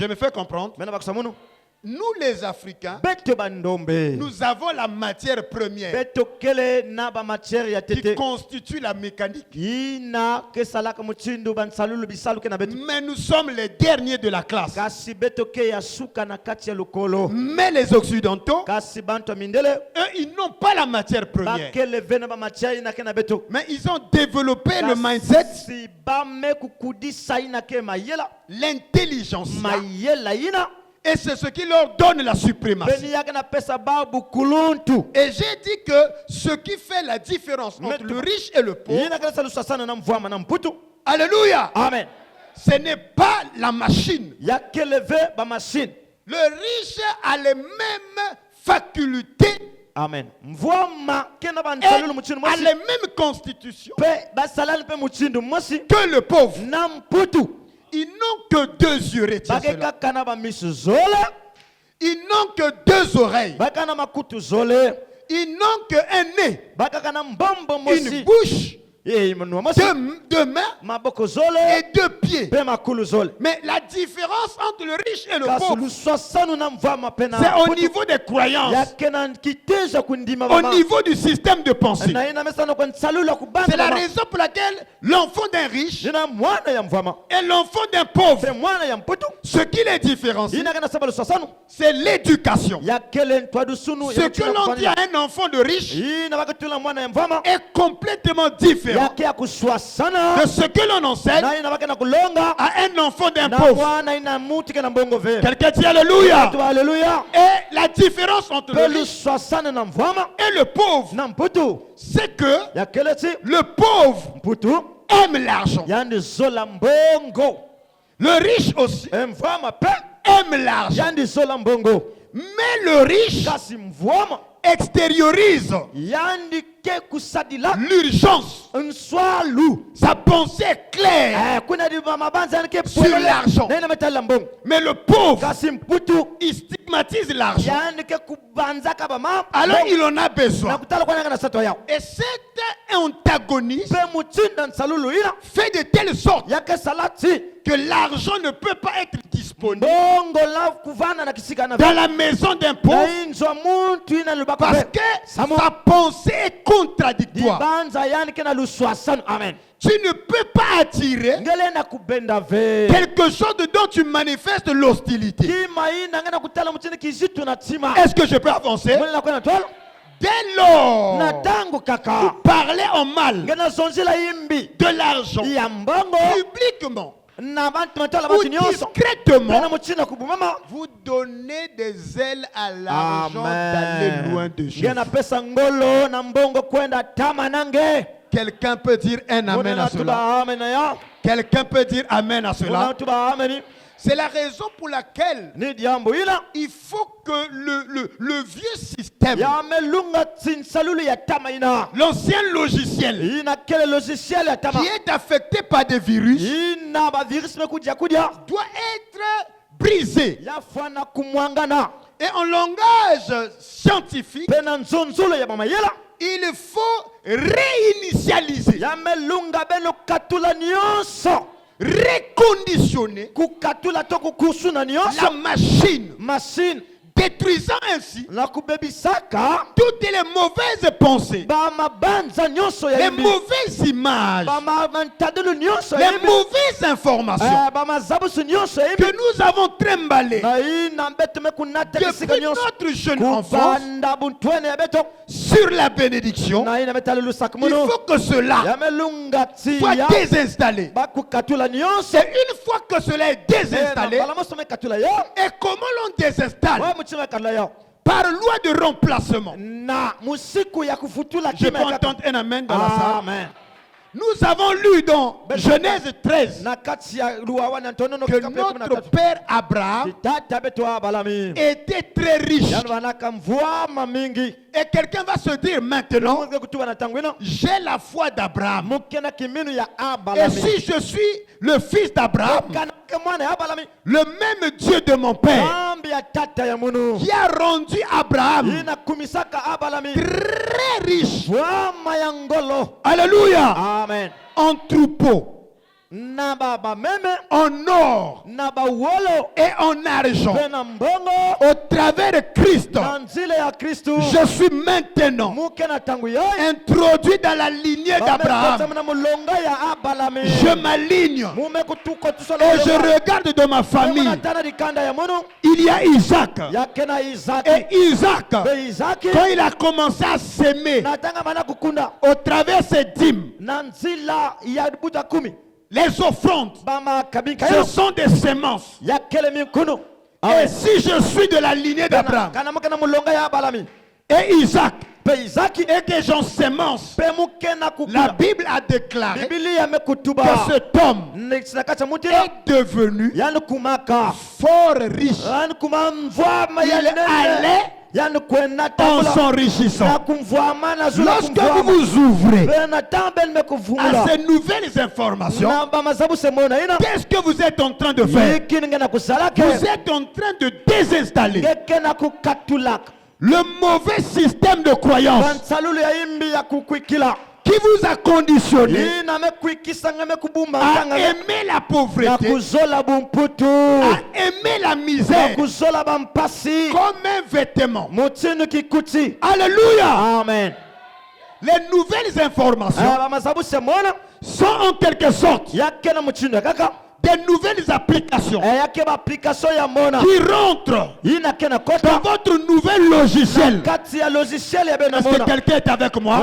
me fais comprendre. Nous les Africains, nous avons la matière première qui constitue la mécanique. Mais nous sommes les derniers de la classe. Mais les Occidentaux, eux, ils n'ont pas la matière première. Mais ils ont développé le mindset, l'intelligence. Et c'est ce qui leur donne la suprématie. Et j'ai dit que ce qui fait la différence entre le riche et le pauvre, alléluia, amen, ce n'est pas la machine. Le riche a les mêmes facultés, amen, et a les mêmes constitutions que le pauvre. Ils n'ont que 2 yeux, retiens cela. Ils n'ont que 2 oreilles. Ils n'ont qu'un nez, une bouche, 2 mains et 2 pieds. Mais la différence entre le riche et le pauvre, c'est au niveau des croyances, au niveau du système de pensée. C'est la raison pour laquelle l'enfant d'un riche et l'enfant d'un pauvre, ce qui les différencie, c'est l'éducation. Ce que l'on dit à un enfant de riche est complètement différent de ce que l'on enseigne à un enfant d'un pauvre. Quelqu'un dit alléluia. Et la différence entre le riche et le pauvre, c'est que le pauvre aime l'argent. Le riche aussi aime l'argent. Mais le riche extériorise l'urgence. Sa pensée est claire sur l'argent. Mais le pauvre, il stigmatise l'argent. Alors il en a besoin. Et cet antagonisme fait de telle sorte que l'argent ne peut pas être disponible dans la maison d'un pauvre parce que sa pensée est contradictoire. Tu ne peux pas attirer quelque chose dont tu manifestes l'hostilité. Est-ce que je peux avancer? Dès lors, vous parlez en mal de l'argent publiquement ou discrètement, vous donnez des ailes à l'argent d'aller loin de Jésus. Quelqu'un peut dire un amen à cela. Quelqu'un peut dire amen à cela. C'est la raison pour laquelle il faut que le vieux système, l'ancien logiciel qui est affecté par des virus, doit être brisé. Et en langage scientifique, il faut réinitialiser reconditionner la machine, détruisant ainsi toutes les mauvaises pensées, les mauvaises images, les mauvaises informations que nous avons trimballées depuis notre jeune enfance sur la bénédiction. Il faut que cela soit désinstallé. C'est une fois que cela est désinstallé. Et comment l'on désinstalle? Par loi de remplacement. Je peux entendre un amen dans la salle. Nous avons lu dans Genèse 13 que notre père Abraham était très riche. Et quelqu'un va se dire maintenant, j'ai la foi d'Abraham. Et si je suis le fils d'Abraham, le même Dieu de mon père qui a rendu Abraham très riche, alléluia, Amen. en troupeau, en or et en argent, au travers de Christ, je suis maintenant introduit dans la lignée d'Abraham. Je m'aligne et je regarde dans ma famille. Il y a Isaac. Et Isaac, quand il a commencé à s'aimer au travers de ses dîmes, les offrandes, ce sont des semences. Et si je suis de la lignée d'Abraham et Isaac, et que j'en sémence, la Bible a déclaré que cet homme est devenu fort riche. Il allait en s'enrichissant. Lorsque vous vous ouvrez à ces nouvelles informations, qu'est-ce que vous êtes en train de faire? Vous êtes en train de désinstaller le mauvais système de croyance qui vous a conditionné à aimer la pauvreté, à aimer la misère comme un vêtement. Alléluia. Amen. Les nouvelles informations sont en quelque sorte des nouvelles applications qui rentrent dans votre nouvel logiciel. Est-ce que quelqu'un est avec moi?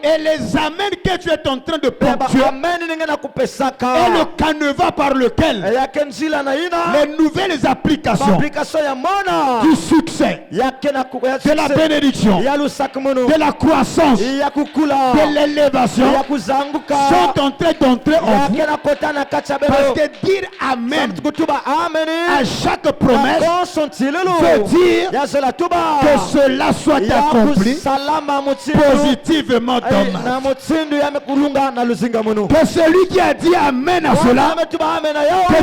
Et les amens que tu es en train de ponctuer et le canevas par lequel les nouvelles applications du succès, de la bénédiction, de la croissance, de l'élévation sont en train d'entrer en vous. Parce que dire Amen à chaque promesse veut dire que cela soit accompli positivement dans ma vie. Que celui qui a dit Amen à cela, que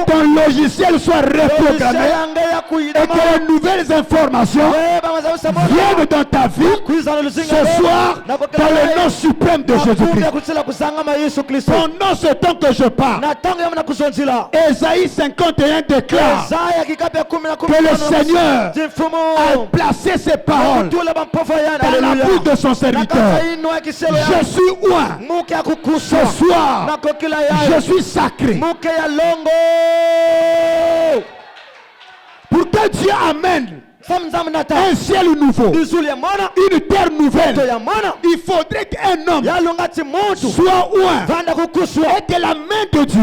ton logiciel soit reprogrammé et que les nouvelles informations viennent dans ta vie ce soir dans le nom suprême de Jésus-Christ. Pendant ce temps que je parle, Ésaïe 51 déclare que le Seigneur a placé ses paroles dans la bouche de son serviteur. Je suis oint. Ce soir, je suis sacré. Pour que Dieu amène un ciel nouveau, une terre nouvelle, il faudrait qu'un homme soit oint et que la main de Dieu,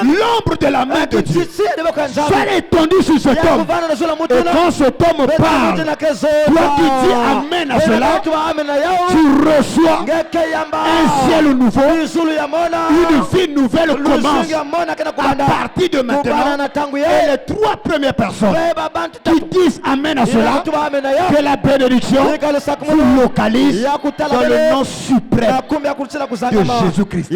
l'ombre de la main de Dieu soit étendue sur cet homme. Et quand cet homme parle, toi qui dis Amen à cela, tu reçois un ciel nouveau, une vie nouvelle commence à partir de maintenant. Et les trois premières personnes qui disent Amen à cela, que la bénédiction vous localise dans le nom suprême de Jésus-Christ.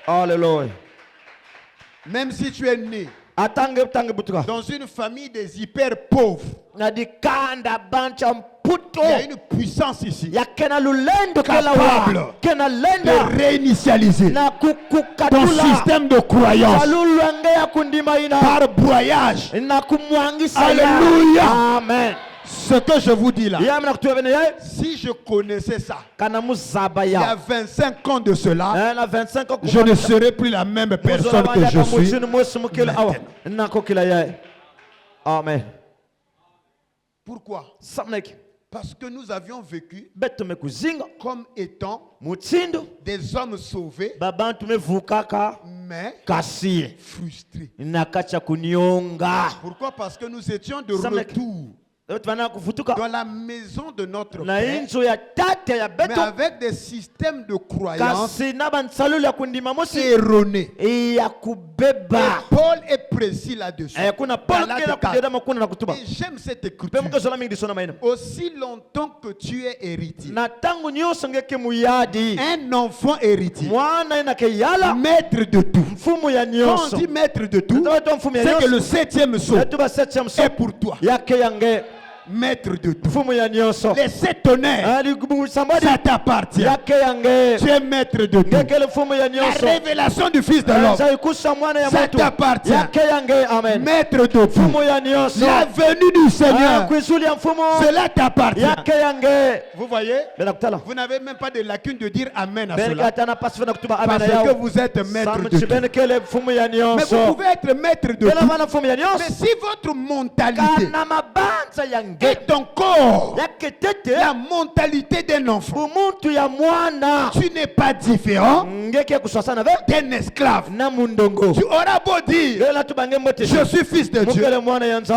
Alléluia. Même si tu es né Dans une famille des hyper pauvres, il y a une puissance ici capable de réinitialiser ton système de croyance par broyage. Alléluia. Amen. Ce que je vous dis là, si je connaissais ça il y a 25 ans de cela, je ne serais plus la même personne que je suis maintenant. Amen. Pourquoi? Parce que nous avions vécu comme étant des hommes sauvés, mais frustrés. Pourquoi? Parce que nous étions de retour dans la maison de notre Père, mais avec des systèmes de croyance erronés. Et Paul est précis là-dessus. Et j'aime cette écriture. Aussi longtemps que tu es héritier, un enfant héritier, maître de tout. Quand on dit maître de tout, c'est que le 7e sceau est pour toi. Maître de tout. Les 7 tonnerres, ça t'appartient. Tu es maître de tout. La révélation du Fils de l'homme, ça t'appartient. Maître de tout. La venue du Seigneur, cela t'appartient. Vous voyez, vous n'avez même pas de lacune de dire Amen à cela, parce que vous êtes maître de tout. Mais vous pouvez être maître de tout. Mais si votre mentalité est encore la mentalité d'un enfant, tu n'es pas différent d'un esclave. Tu auras beau dire je suis fils de Dieu,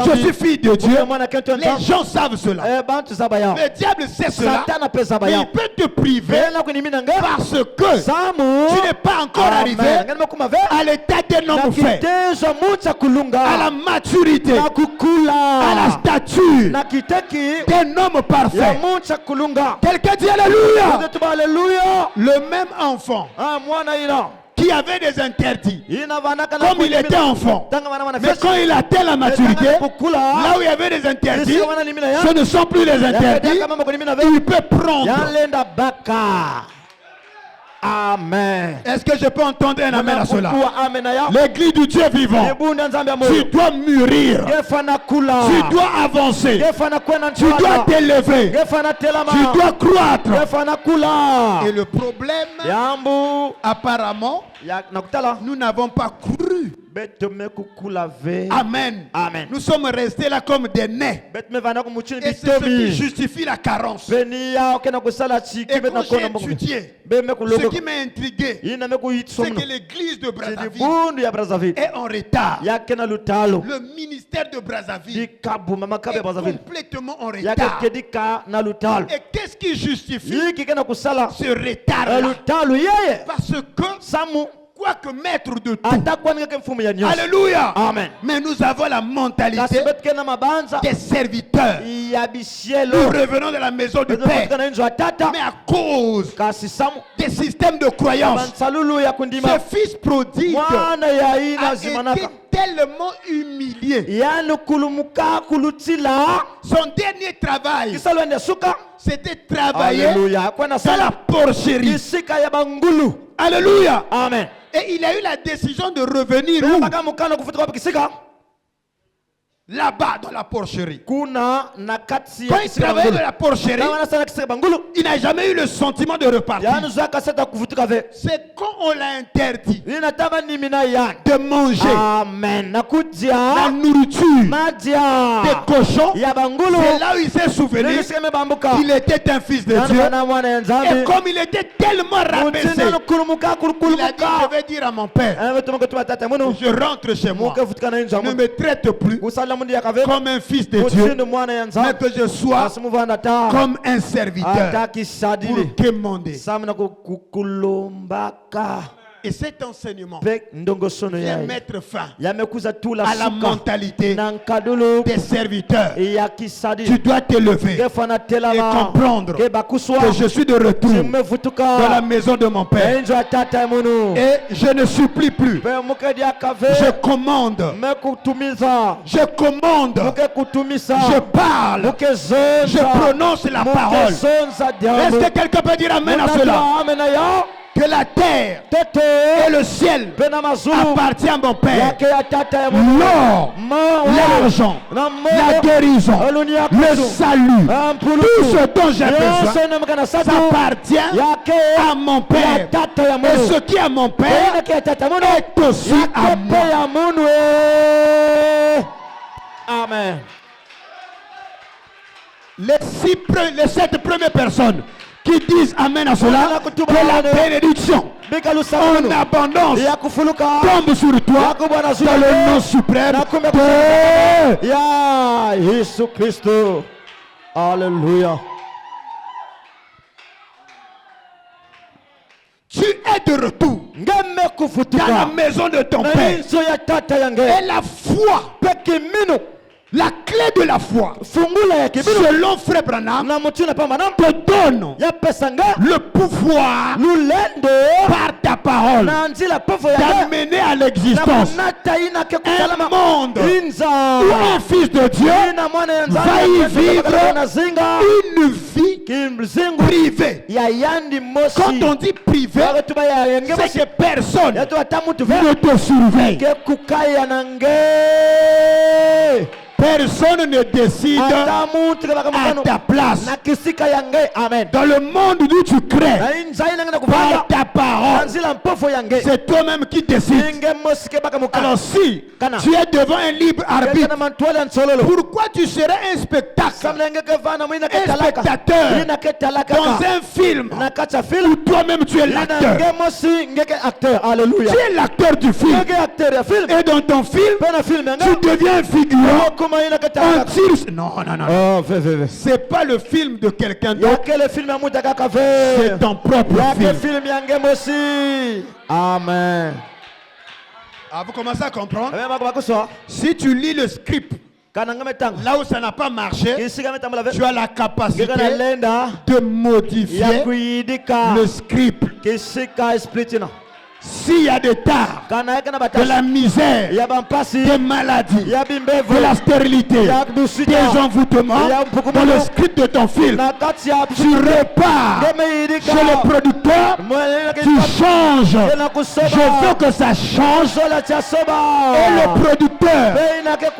je suis fille de Dieu, les gens savent cela. Le diable sait cela, mais il peut te priver parce que tu n'es pas encore arrivé à l'état d'un homme fait, à la maturité, à la stature d'un homme parfait. Quelqu'un dit Alléluia. Le même enfant qui avait des interdits, comme il était enfant, mais quand il atteint la maturité, là où il y avait des interdits, ce ne sont plus les interdits, il peut prendre. Amen. Est-ce que je peux entendre un amen à cela? L'église du Dieu vivant, tu dois mûrir, tu dois avancer, tu dois t'élever, tu dois croître. Et le problème, apparemment, nous n'avons pas cru. Amen. Amen. Nous sommes restés là comme des nez. Et c'est ce qui justifie la carence. Et quand j'ai étudié, ce qui m'a intrigué, c'est que l'église de Brazzaville est en retard. Le ministère de Brazzaville est complètement en retard. Et qu'est-ce qui justifie ce retard-là? Parce que quoique maître de tout, alléluia, amen, mais nous avons la mentalité des serviteurs. Nous revenons de la maison du Père, mais à cause des systèmes de croyance, ce fils prodigue a été tellement humilié. Son dernier travail, c'était travailler dans la porcherie. Alléluia. Amen. Et il a eu la décision de revenir où? Là-bas dans la porcherie. Quand il travaillait dans la porcherie, il n'a jamais eu le sentiment de repartir. C'est quand on l'a interdit de manger la nourriture des cochons, c'est là où il s'est souvenu qu'il était un fils de Dieu. Et comme il était tellement rabaissé, il a dit je vais dire à mon père, je rentre chez moi, ne me traite plus comme un fils de Dieu, mais que je sois comme un serviteur pour quémander. Et cet enseignement vient mettre fin à la mentalité des serviteurs. Tu dois te lever et comprendre que je suis de retour dans la maison de mon Père. Et je ne supplie plus. Je commande. Je commande. Je parle. Je prononce la parole. Est-ce que quelqu'un peut dire amen à cela? Que la terre et le ciel appartiennent à mon Père. L'or, l'argent, la guérison, le salut, tout ce dont j'ai besoin, ça appartient à mon Père. Et ce qui est à mon Père est aussi à moi. Amen. Les 7 premières personnes qui disent amen à cela, que la bénédiction en abondance tombe sur toi dans le nom suprême de Jésus Christ. Alléluia. Tu es de retour dans la maison de ton Père. Et la foi, la clé de la foi, selon Frère Branham, te donne le pouvoir par ta parole d'amener à l'existence un monde où un fils de Dieu va y vivre une vie privée. Quand on dit privé, c'est que personne ne te surveille. Personne ne décide à ta place. Dans le monde où tu crées, par ta parole, c'est toi-même qui décides. Alors si tu es devant un libre arbitre, pourquoi tu serais un spectacle, un spectateur dans un film où toi-même tu es l'acteur? Alléluia. Tu es l'acteur du film. Et dans ton film, tu deviens un figurant. Non. C'est pas le film de quelqu'un d'autre. C'est ton propre film. Amen. Vous commencez à comprendre? Si tu lis le script, là où ça n'a pas marché, tu as la capacité de modifier le script. S'il y a des tares, de la misère, des maladies, de la stérilité, des envoûtements dans le script de ton film, tu repars chez le producteur, tu changes. Je veux que ça change. Et le producteur,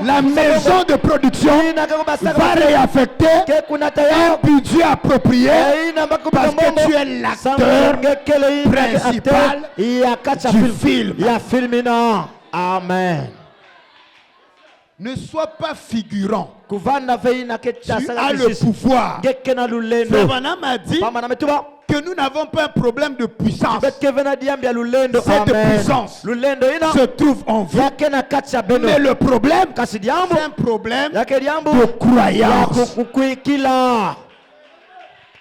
la maison de production, va réaffecter un budget approprié parce que tu es l'acteur principal du film. Amen. Ne sois pas figurant. Tu as le pouvoir. Frère Branham a dit que nous n'avons pas un problème de puissance. Cette puissance se trouve en vous. Mais le problème, c'est un problème de croyance.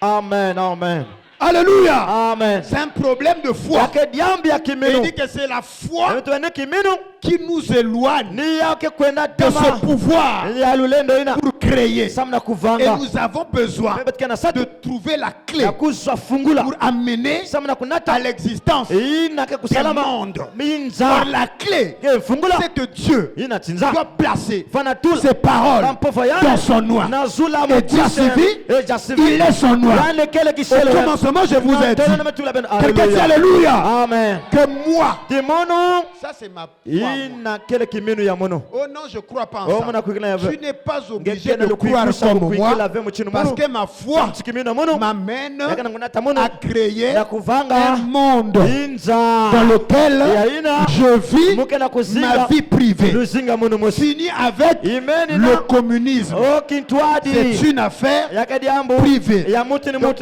Amen, amen. Alléluia. Amen. C'est un problème de foi. Il dit que c'est la foi qui nous éloigne de ce pouvoir pour créer. Et nous avons besoin de trouver la clé pour amener à l'existence des mondes. Or, la clé, c'est que Dieu doit placer ses paroles dans son noir. Et Dieu suffit, il est son noir. Au commencement, je vous ai dit. Quelqu'un dit Alléluia. Amen. Que moi, ça c'est ma foi. Oh non, je ne crois pas en ça. Tu n'es pas obligé de croire comme moi, parce que ma foi m'amène à créer un monde dans lequel je vis ma vie privée. Fini avec le communisme. C'est une affaire privée. Donc,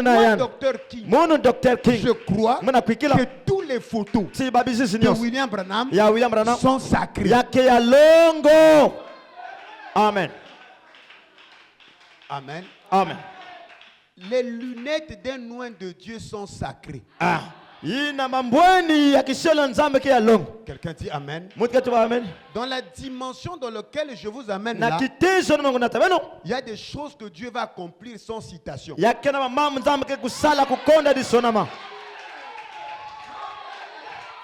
moi, Dr. King, je crois que tous les photos de William Branham sont sacrées. Amen. Amen. Amen. Les lunettes d'un oint de Dieu sont sacrées. Quelqu'un dit Amen. Amen. Dans la dimension dans laquelle je vous amène là, il y a des choses que Dieu va accomplir sans citation.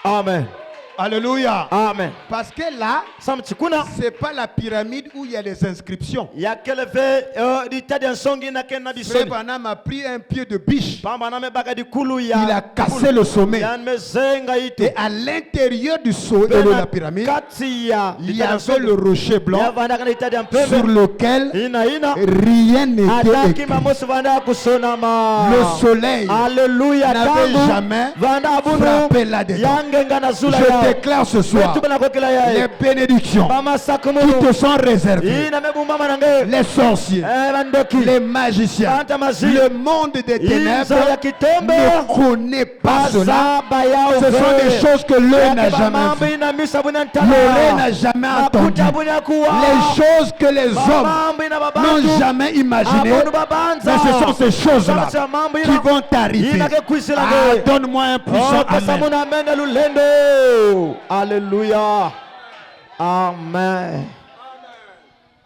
Amen. Alléluia. Amen. Parce que là, c'est pas la pyramide où il y a les inscriptions. Frère Branham a pris un pied de biche. Il a cassé le sommet. Et à l'intérieur du sommet de la pyramide, il y avait le rocher blanc sur lequel rien n'était écrit. Le soleil n'avait jamais frappé là-dedans. Je déclare ce soir les bénédictions qui te sont réservées. Les sorciers, les magiciens, le monde des ténèbres ne connaît pas cela. Ce sont des choses que l'œil n'a jamais vues, l'oreille n'a jamais entendues, les choses que les hommes n'ont jamais imaginées. Mais ce sont ces choses-là qui vont t'arriver. Ah, donne-moi un puissant amen. Alléluia. Amen.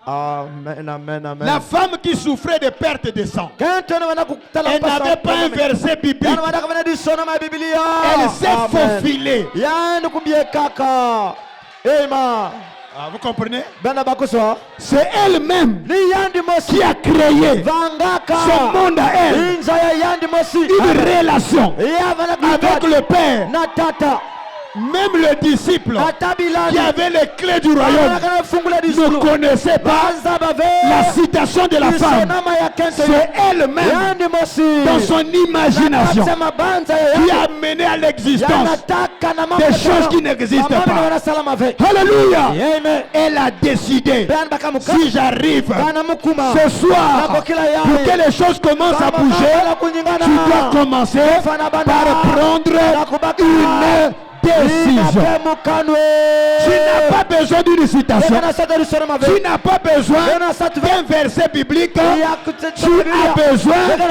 Amen, amen, amen. La femme qui souffrait de perte de sang, elle n'avait pas un verset biblique. Elle s'est faufilée. Ah, vous comprenez? C'est elle-même qui a créé son monde à elle. Une relation avec le Père. Même le disciple qui avait les clés du royaume ne connaissait pas la citation de la femme. C'est elle-même, dans son imagination, qui a mené à l'existence des choses qui n'existent pas. Alléluia. Elle a décidé, si j'arrive ce soir pour que les choses commencent à bouger, tu dois commencer par prendre une décision. Tu n'as pas besoin d'une citation. Tu n'as pas besoin d'un verset biblique. Tu as besoin de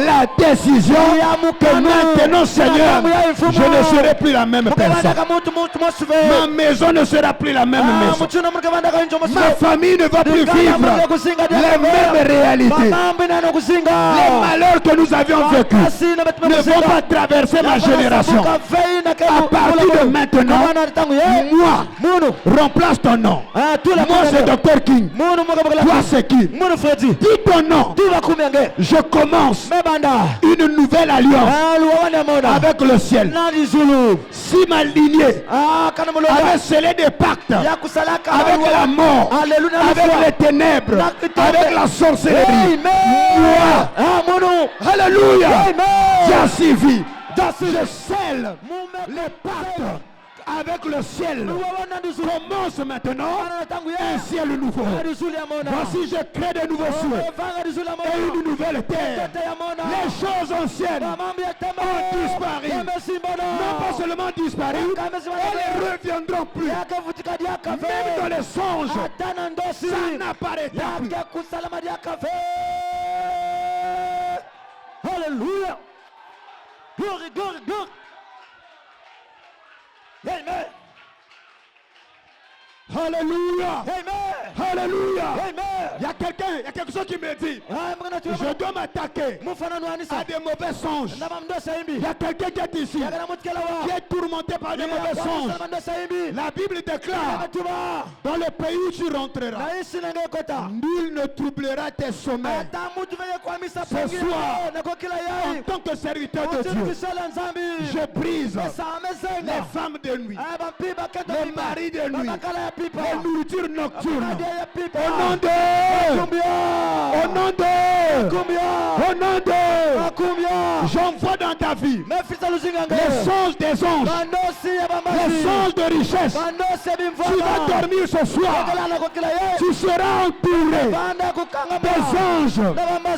la décision que maintenant, Seigneur, je ne serai plus la même personne. Ma maison ne sera plus la même maison. Ma famille ne va plus vivre les mêmes réalités. Les malheurs que nous avions vécus ne vont pas traverser ma génération. À partir de maintenant, moi, remplace ton nom. Moi, c'est Dr. King. Toi, c'est qui? Dis ton nom. Je commence une nouvelle alliance avec le ciel. Si ma lignée avait scellé des pactes avec la mort, avec les ténèbres, avec la sorcellerie, moi, alléluia, j'assuvis. Je scelle les pactes avec le ciel. Commence maintenant un ciel nouveau. Voici, je crée de nouveaux cieux et une nouvelle terre. Les choses anciennes ont disparu. Non pas seulement disparu, elles ne reviendront plus. Même dans les songes, ça n'apparaîtra plus. Alléluia. Glory, glory, glory. Amen. Alléluia. Amen. Alléluia. Amen. Il y a quelque chose qui me dit, je dois m'attaquer à des mauvais songes. Il y a quelqu'un qui est ici, qui est tourmenté par des mauvais songes. La Bible déclare, dans le pays où tu rentreras, nul ne troublera tes sommeils. Ce soir, en tant que serviteur de Dieu, je brise les femmes de nuit, les maris de nuit, les nourritures nocturnes. Au nom de, au nom de, au nom de, j'envoie dans ta vie les songes des anges, les songes de richesse. Tu vas dormir ce soir, tu seras entouré des anges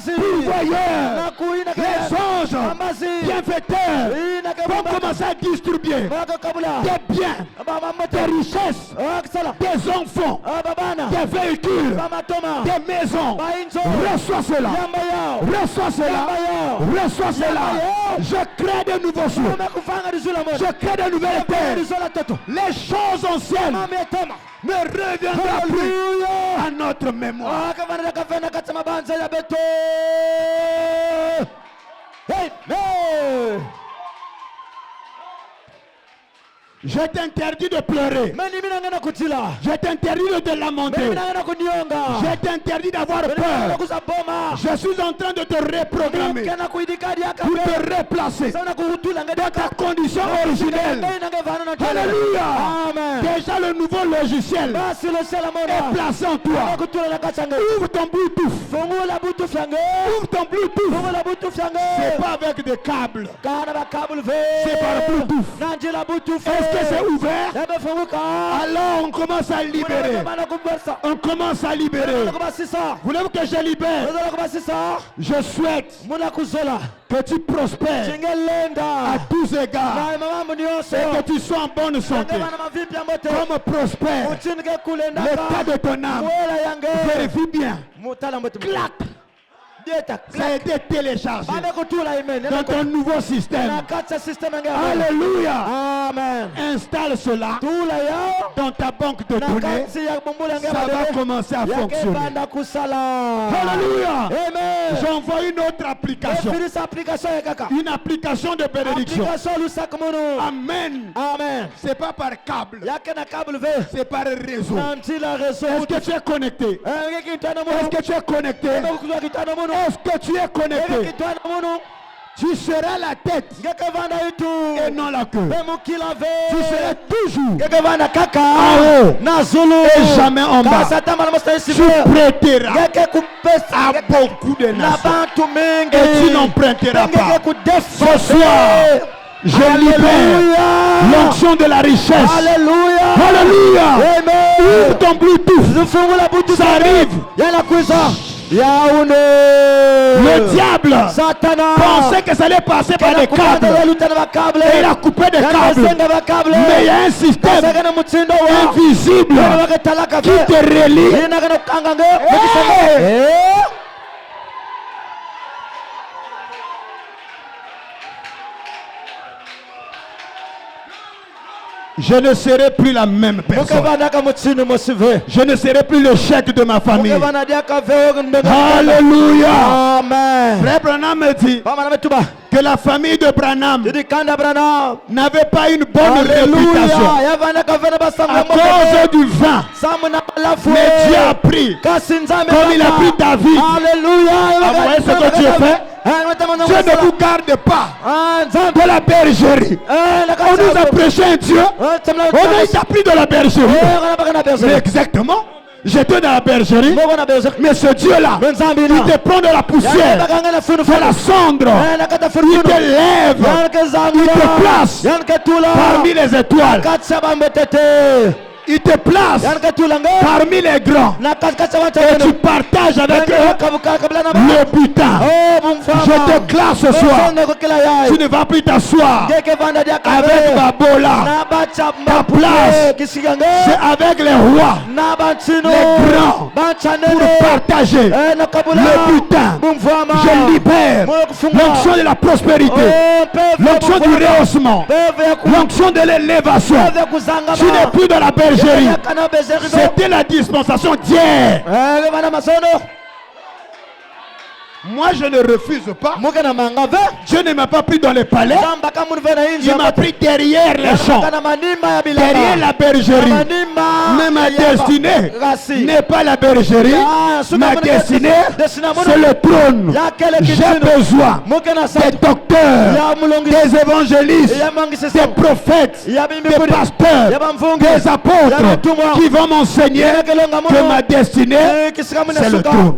pourvoyeurs, les anges bienfaiteurs vont commencer à distribuer des biens, des richesses, des enfants, des véhicules, des maisons. Reçois cela, reçois cela, reçois cela. Je crée de nouveaux cieux. Je crée de nouvelles terres. Les choses anciennes ne reviendront plus à notre mémoire. Amen. Je t'interdis de pleurer. Je t'interdis de te lamenter. Je t'interdis d'avoir peur. Je suis en train de te reprogrammer pour te replacer dans ta condition originelle. Alléluia. Déjà le nouveau logiciel est placé en toi. Ouvre ton Bluetooth. Ouvre ton Bluetooth. C'est pas avec des câbles. C'est par Bluetooth. Est-ce que c'est ouvert? Alors on commence à libérer. On commence à libérer. Voulez-vous que je libère? Je souhaite que tu prospères à tous égards et que tu sois en bonne santé. Comme prospère l'état de ton âme. Vérifie bien. Clac. Ça a été téléchargé dans ton nouveau système. Alléluia. Amen. Installe cela dans ta banque de données. Ça va commencer à fonctionner. Alléluia. J'envoie une autre application. Une application de bénédiction. Amen. Amen. C'est pas par câble. C'est par réseau. Est-ce que tu es connecté? Est-ce que tu es connecté? Est-ce que tu es connecté? Tu seras la tête et non la queue. Tu seras toujours en haut et jamais en bas. Tu prêteras à beaucoup de nations et tu n'emprunteras pas. Ce soir, je libère l'onction de la richesse. Alléluia. Alléluia. Ouvre ton Bluetooth. Ça arrive. Le diable pensait que ça allait passer par des câbles. Et il a coupé des câbles. Mais il y a un système invisible qui te relie. Je ne serai plus la même personne. Je ne serai plus le chef de ma famille. Alléluia. Amen. Frère Branham me dit que la famille de Branham n'avait pas une bonne réputation à cause du vin. Mais Dieu a pris, comme il a pris David. Alléluia. Vous voyez ce que Dieu fait? Dieu ne vous garde pas de la bergerie. On nous a prêché un Dieu. On a été pris de la bergerie. Mais exactement. J'étais dans la bergerie. Mais ce Dieu-là, il te prend de la poussière, de la cendre. Il te lève. Il te place parmi les étoiles. Il te place parmi les grands et tu partages avec eux le butin. Je te classe ce soir. Tu ne vas plus t'asseoir avec Babola. Ta place, c'est avec les rois, les grands, pour partager le butin. Je libère l'onction de la prospérité, l'onction du rehaussement, l'onction de l'élévation. Tu n'es plus dans la bergerie. C'était la dispensation d'hier. Moi je ne refuse pas. Dieu ne m'a pas pris dans les palais. Il m'a pris derrière les champs, derrière la bergerie. Mais ma destinée n'est pas la bergerie. Ma destinée, c'est le trône. J'ai besoin des docteurs, des évangélistes, des prophètes, des pasteurs, des apôtres qui vont m'enseigner que ma destinée, c'est le trône.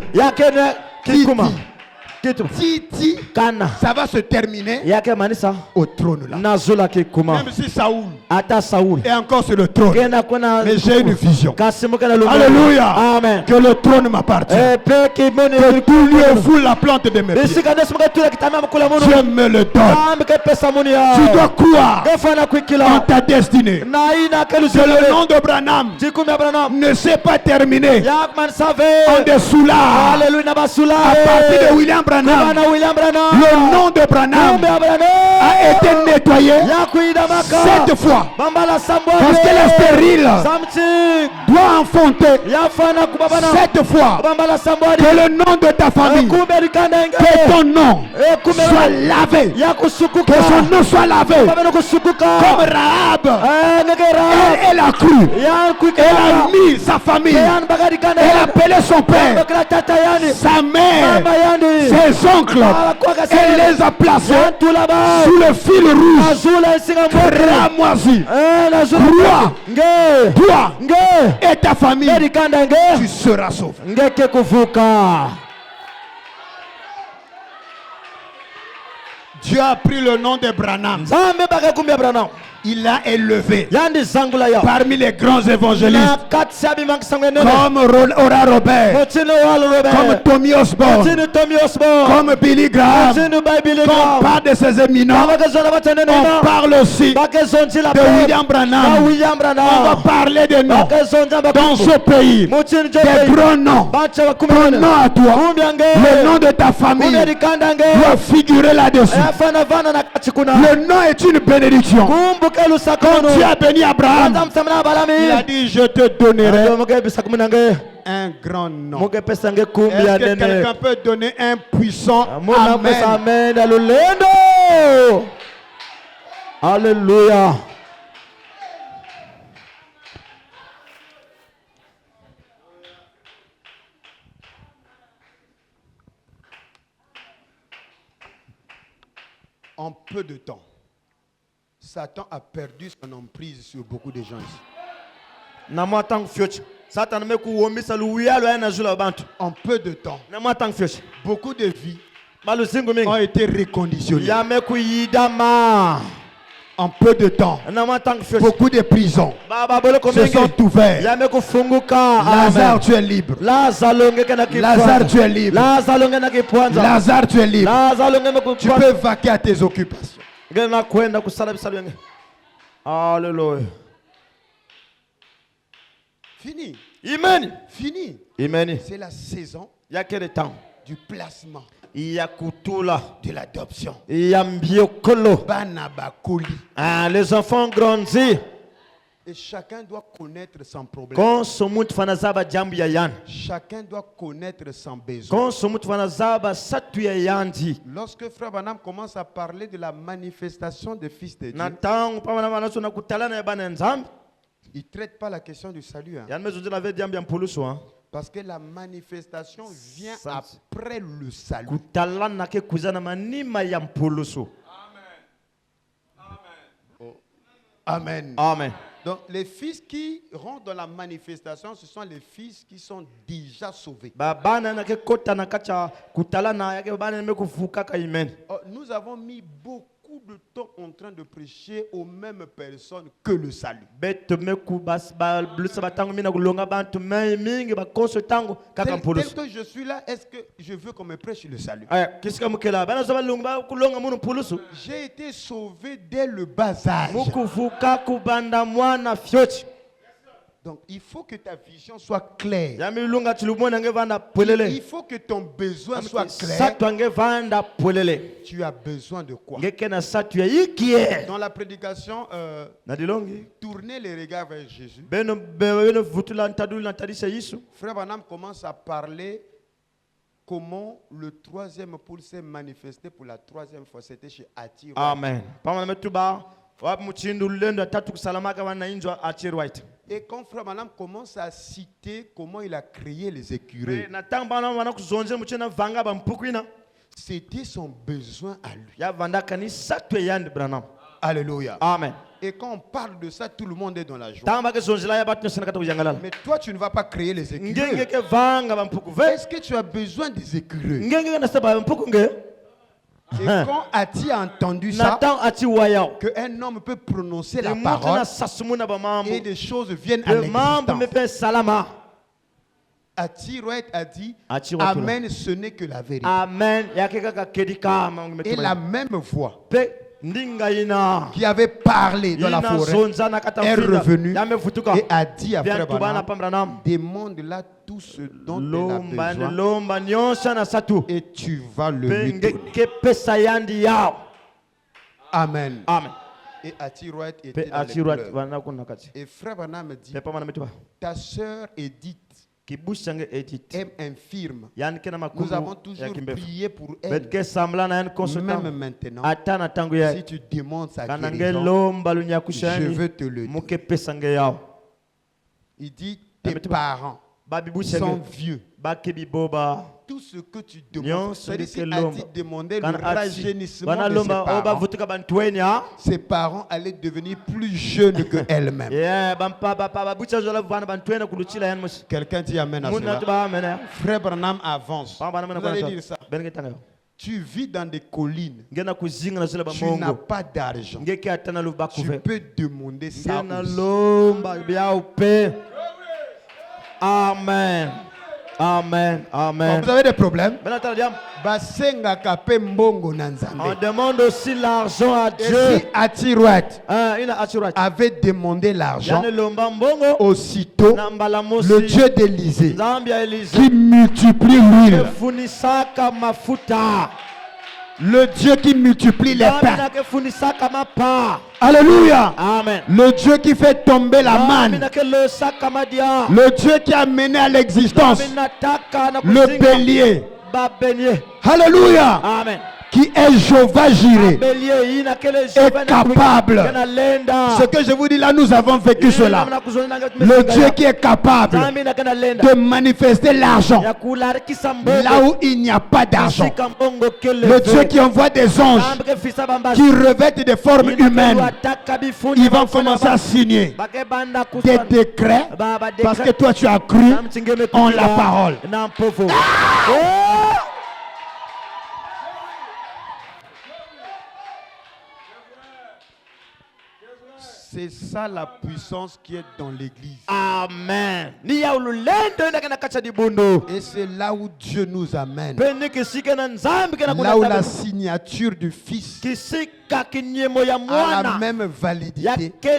Titi, ça va se terminer au trône là. Même si Saoul est encore sur le trône, mais j'ai une vision. Alléluia. Amen. Que le trône m'appartient. Que tout lieu foule la plante de mes pieds. Dieu me le donne. Tu dois croire en ta destinée. Que le nom de Branham ne s'est pas terminé en des soulards. À partir de William Branham, le nom de Branham a été nettoyé 7 fois. Parce que la stérile doit enfanter 7 fois. Que le nom de ta famille, que ton nom soit lavé, que son nom soit lavé. Comme Rahab, elle a cru, elle a mis sa famille, elle a appelé son père, sa mère, ses oncles, elle les a placés sous le fil rouge. Ramoisi, toi et ta famille, tu seras sauvé. Dieu a pris le nom de Branham. Il l'a élevé parmi les grands évangélistes comme Ora Robert, comme Tommy Osborne, comme Billy Graham. Quand on parle de ces éminents, on parle aussi de William Branham. On va parler de noms dans ce pays, des grands noms. Ton nom à toi, le nom de ta famille doit figurer là-dessus. Le nom est une bénédiction. Quand Dieu a béni Abraham, il a dit: je te donnerai un grand nom. Est-ce que quelqu'un peut donner un puissant amen? Alléluia. En peu de temps, Satan a perdu son emprise sur beaucoup de gens ici. En peu de temps, beaucoup de vies ont été reconditionnées. En peu de temps, beaucoup de prisons se sont ouvertes. Lazare, tu es libre. Lazare, tu es libre. Lazare, tu es libre. Tu peux vaquer à tes occupations. Alléluia. Fini. Amen. Fini. Amen. C'est la saison du placement, de l'adoption. Les enfants grandissent. Et chacun doit connaître son problème. Chacun doit connaître son besoin. Lorsque Frère Branham commence à parler de la manifestation des fils de Dieu, il ne traite pas la question du salut. Parce que la manifestation vient après le salut. Amen. Amen. Donc les fils qui rentrent dans la manifestation, ce sont les fils qui sont déjà sauvés. Nous avons mis beaucoup de temps en train de prêcher aux mêmes personnes que le salut. Tel que je suis là, est-ce que je veux qu'on me prêche le salut? J'ai été sauvé dès le bas âge. Donc il faut que ta vision soit claire. Il faut que ton besoin soit clair. Tu as besoin de quoi? Dans la prédication, tournez les regards vers Jésus. Frère Branham commence à parler comment le troisième pôle s'est manifesté pour la troisième fois. C'était chez Ati. Amen. Et quand Frère Branham commence à citer comment il a créé les écureuils, c'était son besoin à lui. Alléluia. Amen. Et quand on parle de ça, tout le monde est dans la joie. Mais toi, tu ne vas pas créer les écureuils. Est-ce que tu as besoin des écureuils? Et quand Ati a entendu ça, qu'un homme peut prononcer la parole et des choses viennent à l'existence, Ati Roet a dit: Amen, ce n'est que la vérité. Amen. Et la même voix qui avait parlé dans la forêt est revenu et a dit à Frère Branham, demande-là tout ce dont elle a besoin et tu vas le lui donner. Amen. Amen. Et Atirouet était dans les pleurs. Et Frère Branham me dit, ta sœur Edith est infirme. Nous avons toujours prié pour elle. Même maintenant, si tu demandes sa guérison, je veux te le dire. Il dit, tes parents sont vieux. Tout ce que tu demandes, c'est-à-dire si Adi demandait le rajeunissement de ses parents allaient devenir plus jeunes qu'elle-même. Quelqu'un dit amen à cela. Frère Branham avance. Vous allez dire ça. Tu vis dans des collines. Tu n'as pas d'argent. Tu peux demander ça aussi. Amen. Amen. Amen. Vous avez des problèmes? On demande aussi l'argent à Dieu. Et si Atirouet avait demandé l'argent, aussitôt, le Dieu d'Élysée qui multiplie l'huile, le Dieu qui multiplie les pains, alléluia, amen. Le Dieu qui fait tomber la manne, le Dieu qui a mené à l'existence le bélier, alléluia, amen. Qui est Jéhovah Jireh, est capable. Ce que je vous dis là, nous avons vécu cela. Le Dieu qui est capable de manifester l'argent là où il n'y a pas d'argent. Le Dieu qui envoie des anges qui revêtent des formes humaines. Ils vont commencer à signer des décrets parce que toi tu as cru en la parole. C'est ça la puissance qui est dans l'église. Amen. Et c'est là où Dieu nous amène. Là où la signature du Fils a la même validité que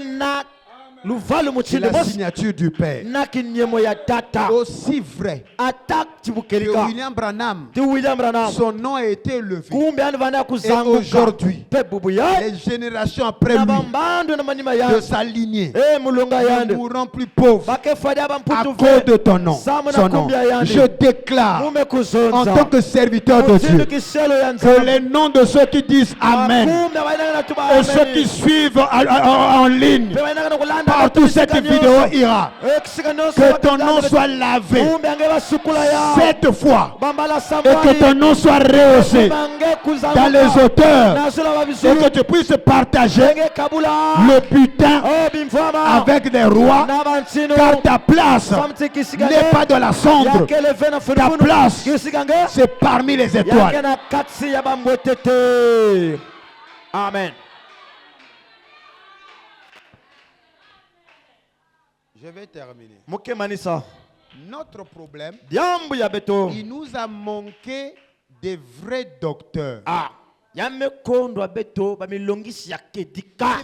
la signature du Père. Aussi vrai que William Branham, son nom a été élevé. Et aujourd'hui, les générations après lui, de sa lignée, ne mourront plus pauvres à cause de ton nom. Son nom. Je déclare en tant que serviteur de Dieu que les noms de ceux qui disent Amen et ceux qui suivent en ligne, partout cette vidéo ira, que ton nom soit lavé 7 fois et que ton nom soit rehaussé dans les auteurs et que tu puisses partager le butin avec des rois, car ta place n'est pas dans la cendre, ta place c'est parmi les étoiles. Amen. Je vais terminer. Notre problème, il nous a manqué des vrais docteurs. Ce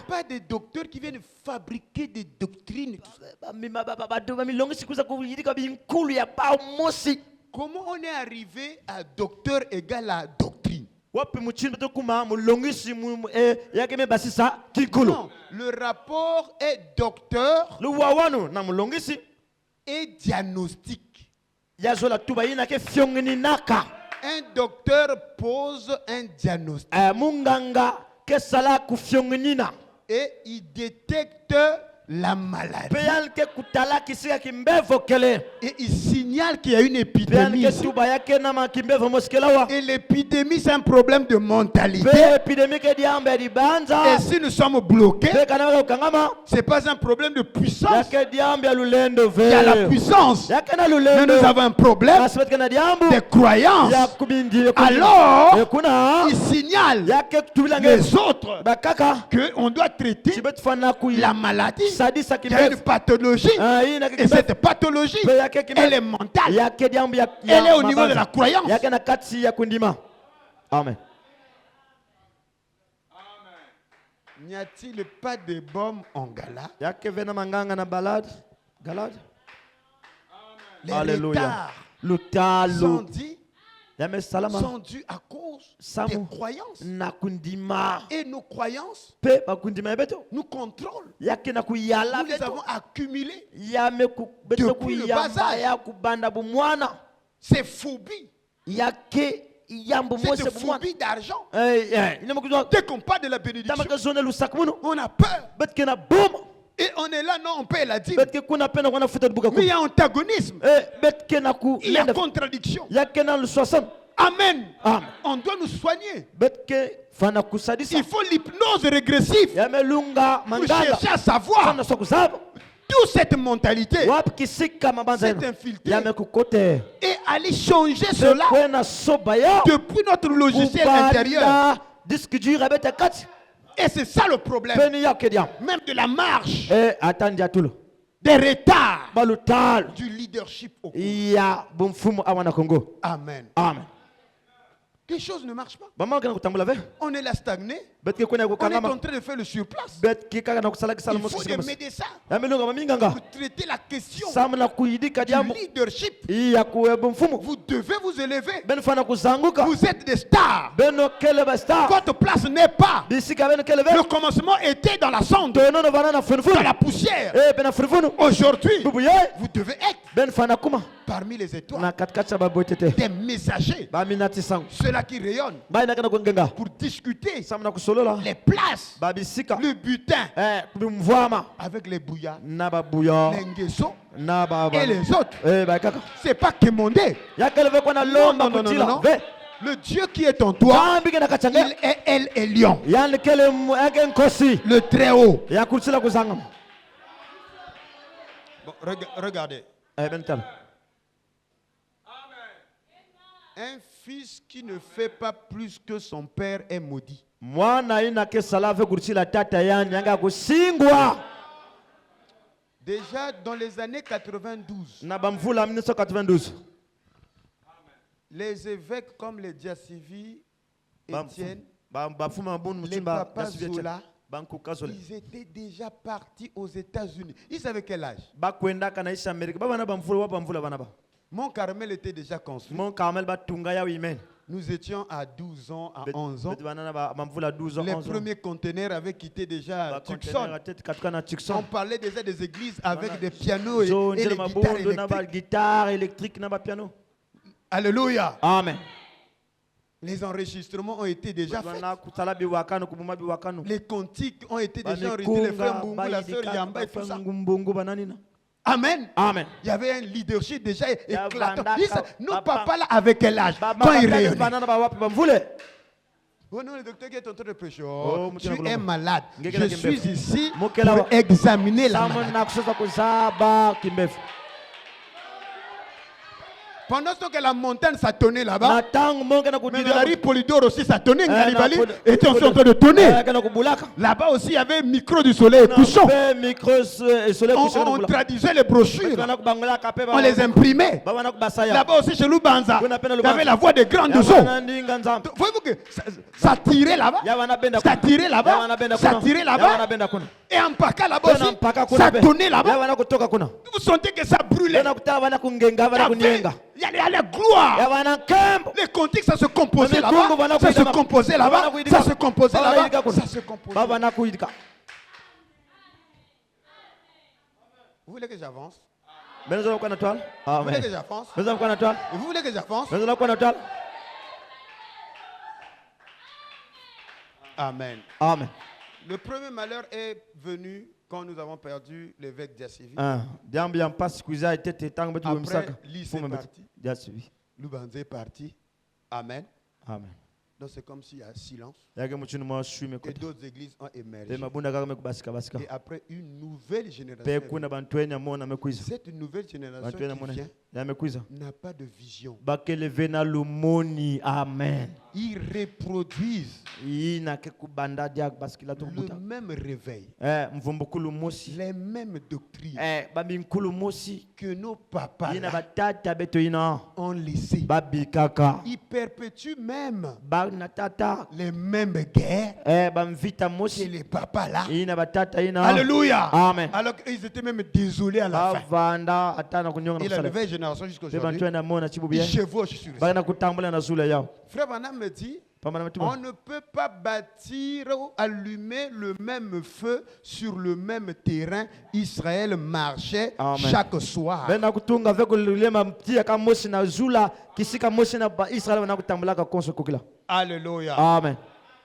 pas des docteurs qui viennent fabriquer des doctrines. Comment on est arrivé à docteur égale à doctrine? Non, le rapport est docteur et diagnostic. Un docteur pose un diagnostic et il détecte la maladie et il signale qu'il y a une épidémie. Et l'épidémie, c'est un problème de mentalité. Et si nous sommes bloqués, c'est pas un problème de puissance. Il y a la puissance, mais nous avons un problème de croyance. Alors il signale les autres qu'on doit traiter la maladie. Il y a une pathologie et cette pathologie, elle est mentale. Elle est au niveau de la croyance. Amen. N'y a-t-il pas de baume en Galade? Yake vena manganga na balade. Galade. Les Alléluia. retards sont Lutalo. dits, Yame salama. sont dus à cause des croyances. Nakundima. Et nos croyances Pe bakundima yebeto. nous contrôlent. Yake na kuyala Nous les beto. avons accumulés. Yame ku beto Depuis le bas kuyamba âge. ya kubanda bumwana. C'est phobie. Yake yambo C'est mose de bumwana. phobie d'argent. Ina mkuzo. Dès qu'on parle de la bénédiction, Tamaka zone lusakmuno. on a peur. Betke na boom. Et on est là, non, on paye la dîme. Betke kuna pena kuna futa buka Mais il y ku. a antagonisme. Betke na ku. Il y a contradiction. Yake na lu 60. Amen. Amen. On doit nous soigner. Betke fana kusadisa. Il faut l'hypnose régressive Yame lunga pour mangala. chercher à savoir Sana sokuzabo. d'où cette mentalité Wapi kisika mabanza s'est yenu. infiltrée Yame kukote. et aller changer cela Kwena sobaya. depuis notre logiciel intérieur. Kubanda disque dur abeta kati. Et c'est ça le problème. Peni yake diam. Même de la marche, Atandi atulo. des retards Balutal. du leadership au cours. Ya bumfumu awana Congo. Amen. Amen. Les choses ne marchent pas. Bama kana kutambula ve. On est là stagné. Betke kwena On est kukangama. en train de faire le surplace. Betke kaka na kusala kisala Il faut des mosi. médecins Yame lunga maminganga. pour traiter la question Samna kuidika du diambo. leadership. Ya kuwebo mfumu. Vous devez vous élever. Ben fana kuzanguka. Vous êtes des stars. Beno kele basta. Votre place n'est pas. Bisika beno kele ve. Le commencement était dans la sonde, Tono no banana dans funfunu. la poussière. Bena funfunu. Aujourd'hui, Bubuye. vous devez être Ben fana kuma. parmi les étoiles, Na katikati ya babotete. des messagers, Ba minati sangu. ceux-là qui rayonnent Ba ina kana kungenga. pour discuter Samna kusolola. les places, Ba bisika. le butin Kumvama. avec les bouillards, Na babuya. les nguesso Na baba. et les autres. Ba kaka. C'est pas Kémondé. Ya kele ve kwana Non, lomba non, non, non, kutila. non. Ve. Le Dieu qui est en toi, Jambi kena kachanga. il est elle et lion, Yani kele yake nkosi. le très haut. Ya kutsila kuzanga. Bon, regardez. Bental. Un fils qui ne fait pas plus que son père est maudit. Mwana ina ke salave kutsila tata yani yanga kusingwa. Déjà dans les années 92, Na bamvula 1992. les évêques comme les Diacivi, Étienne, Bafuma bon les mutimba. papas Zola, Banku kazole. ils étaient déjà partis aux États-Unis. Ils avaient quel âge? Bakwenda kana isha Amerika. Baba na bamvula wa bamvula banaba. Mont Carmel était déjà construit. Mon Carmel batunga ya wimen. Nous étions à 12 ans, à 11 ans. Bamvula 12 ans. Les premiers conteneurs avaient quitté déjà Tucson. On parlait déjà des églises avec des pianos et des guitares électriques. Guitare électrique na ba piano. Alléluia. Amen. Les enregistrements ont été déjà faits. Les Les cantiques ont été déjà enregistrés. Les frères Mbungu, la sœur Yamba et tout ça. Amen. Amen. Il y avait un leadership déjà éclatant. Vandaka, Nos papas là, avec quel âge? Quand ils rayonnaient. Oh non, le docteur qui est en train de prêcher. Oh, tu es malade. Je suis ici pour examiner la maladie. Pendant ce temps que la montagne s'attonnait là-bas, mais la rue Polydore aussi s'attonnait, Ngalibali était en train de tonner. Là-bas aussi, il y avait micro du soleil couchant. On traduisait les brochures, on les imprimait. Là-bas aussi, chez Lubanza, il y avait la voix des grandes eaux. Voyez-vous que ça tirait là-bas, ça tirait là-bas, ça tirait là-bas, et en Paka là-bas aussi, ça tonnait là-bas. Vous sentez que ça brûlait. Il y a la gloire. Les cantiques, ça se composait là-bas. Ça se composait là-bas. Ça se composait là-bas. Ça se composait. Vous voulez que j'avance? Vous voulez que j'avance? Vous voulez que j'avance? Amen. Amen. Le premier malheur est venu quand nous avons perdu l'évêque Diacivi. Après, Lise est parti. Lubanza est parti. Amen. Amen. Donc c'est comme s'il y a silence. Et Et d'autres églises ont émergé. Et après une nouvelle génération. Cette nouvelle génération qui vient n'a pas de vision. Amen. Ils reproduisent le même réveil, les mêmes doctrines que nos papas là ont laissé. Ils perpétuent même les mêmes guerres que les papas là. Alléluia. Amen. Alors ils étaient même désolés à la fin. Et la nouvelle génération jusqu'à aujourd'hui, ils chevauchent sur ça. Frère Branham me dit, on ne peut pas bâtir ou allumer le même feu sur le même terrain. Israël marchait chaque soir. Alléluia. Amen.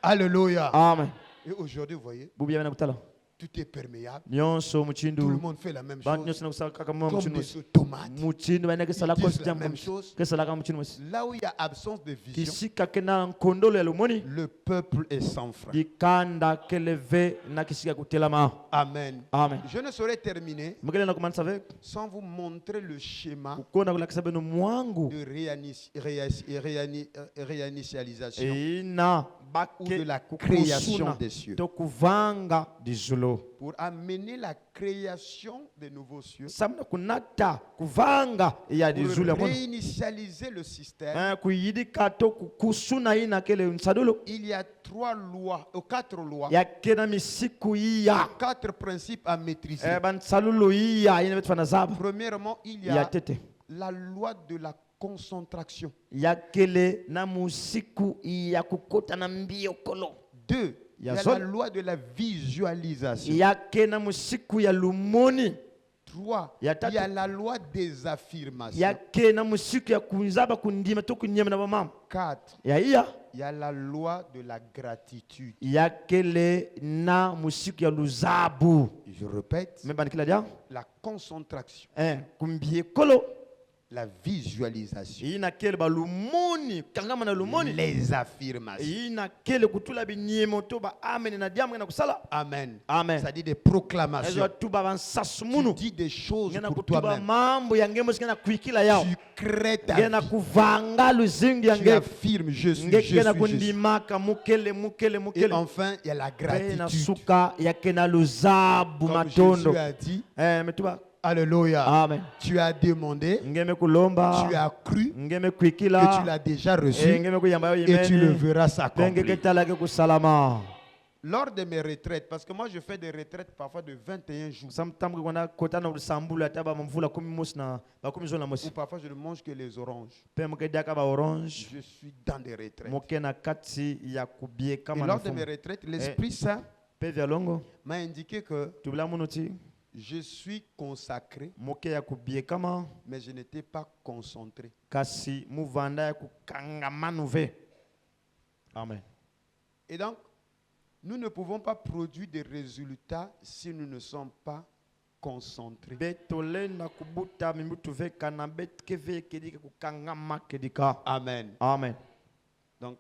Alléluia. Amen. Et aujourd'hui, vous voyez, tout est perméable. Tout le monde fait la même chose. Comme des automates. Ils disent la même chose. Là où il y a absence de vision, le peuple est sans frein. Amen. Amen. Je ne saurais terminer sans vous montrer le schéma de réinitialisation ou de la création des cieux. Pour amener la création des nouveaux cieux, pour réinitialiser le système, il y a 3 lois, ou 4 lois, 4 principes à maîtriser. Premièrement, il y a la loi de la concentration. 2, il y a la loi de la visualisation. 3, il y a la loi des affirmations. 4, il y a la loi de la gratitude. Je répète, la concentration, la visualisation, les affirmations. Amen. Amen. C'est-à-dire des proclamations. Tu dis des choses pour toi-même. Tu crées ta vie. Tu affirmes, je suis. Et enfin, il y a la gratitude. Comme Jésus a dit, alléluia. Amen. Tu as demandé, tu as cru, et tu l'as déjà reçu, et tu le verras s'accomplir. Lors de mes retraites, parce que moi je fais des retraites parfois de 21 jours, ou parfois je ne mange que les oranges. Je suis dans des retraites. Et lors de mes retraites, l'Esprit Saint m'a indiqué que je suis consacré, mais je n'étais pas concentré. Amen. Et donc, nous ne pouvons pas produire des résultats si nous ne sommes pas concentrés. Amen. Amen. Donc,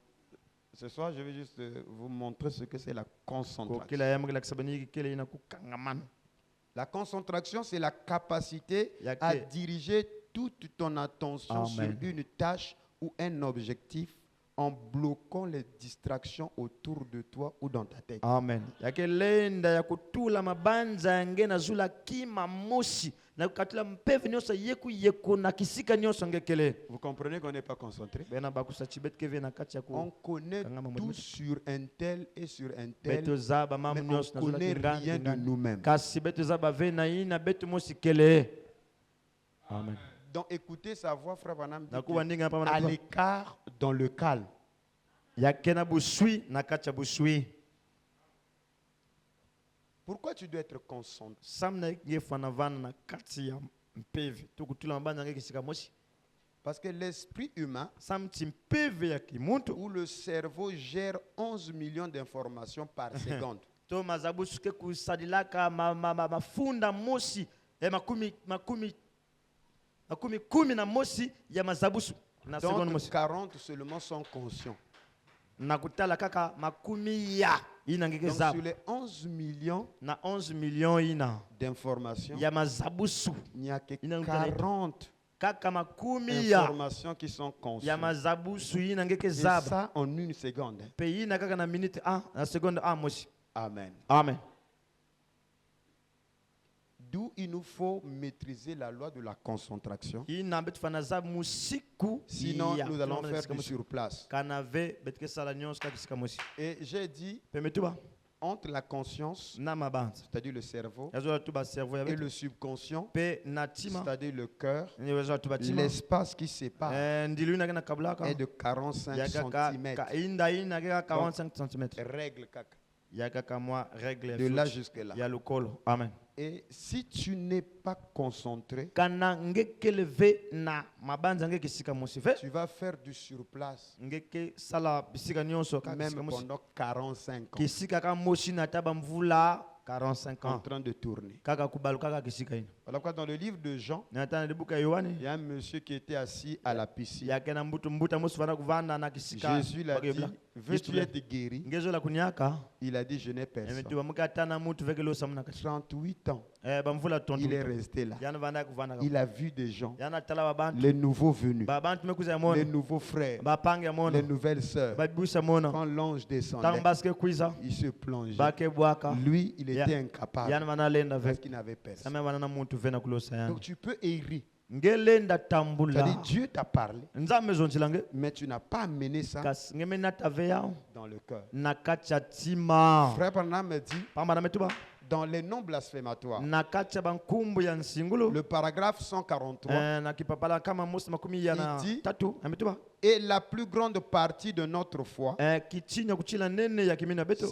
ce soir, je vais juste vous montrer ce que c'est la concentration. La concentration, c'est la capacité à diriger toute ton attention sur une tâche ou un objectif en bloquant les distractions autour de toi ou dans ta tête. Amen. Vous comprenez qu'on n'est pas concentré? On connaît tout sur un tel et sur un tel, mais on ne connaît rien de nous-mêmes. Amen. Donc écoutez sa voix, frère Branham, à l'écart dans le calme. Pourquoi tu dois être concentré? Parce que l'esprit humain, où le cerveau gère 11 millions d'informations par seconde, donc 40 seulement sont conscients. Donc sur les 11 millions d'informations, il n'y a que 40 informations qui sont conscientes. Et ça en une seconde. Amen. Amen. Amen. D'où il nous faut maîtriser la loi de la concentration. Sinon, Sinon, nous allons faire du sur place. Et j'ai dit, entre la conscience, c'est-à-dire le cerveau, et le subconscient, c'est-à-dire le cœur, l'espace qui sépare est de 45 cm. Règle caca. De là jusque là. Amen. Et si tu n'es pas concentré, tu vas faire du surplace même pendant 45 ans. 45 ans. En train de tourner. Voilà quoi, dans le livre de Jean, il y a un monsieur qui était assis à la piscine. Jésus l'a dit, veux-tu être guéri? Il a dit, je n'ai personne. 38 ans. Il est resté là. Il a vu des gens, les nouveaux venus, les nouveaux frères, les nouvelles sœurs. Quand l'ange descendait, il se plongeait. Lui, il était incapable parce qu'il n'avait personne. Donc tu peux errer. C'est-à-dire Dieu t'a parlé, mais tu n'as pas amené ça dans le cœur. Frère Branham me dit, dans les noms blasphématoires, le paragraphe 143, il dit, et la plus grande partie de notre foi, c'est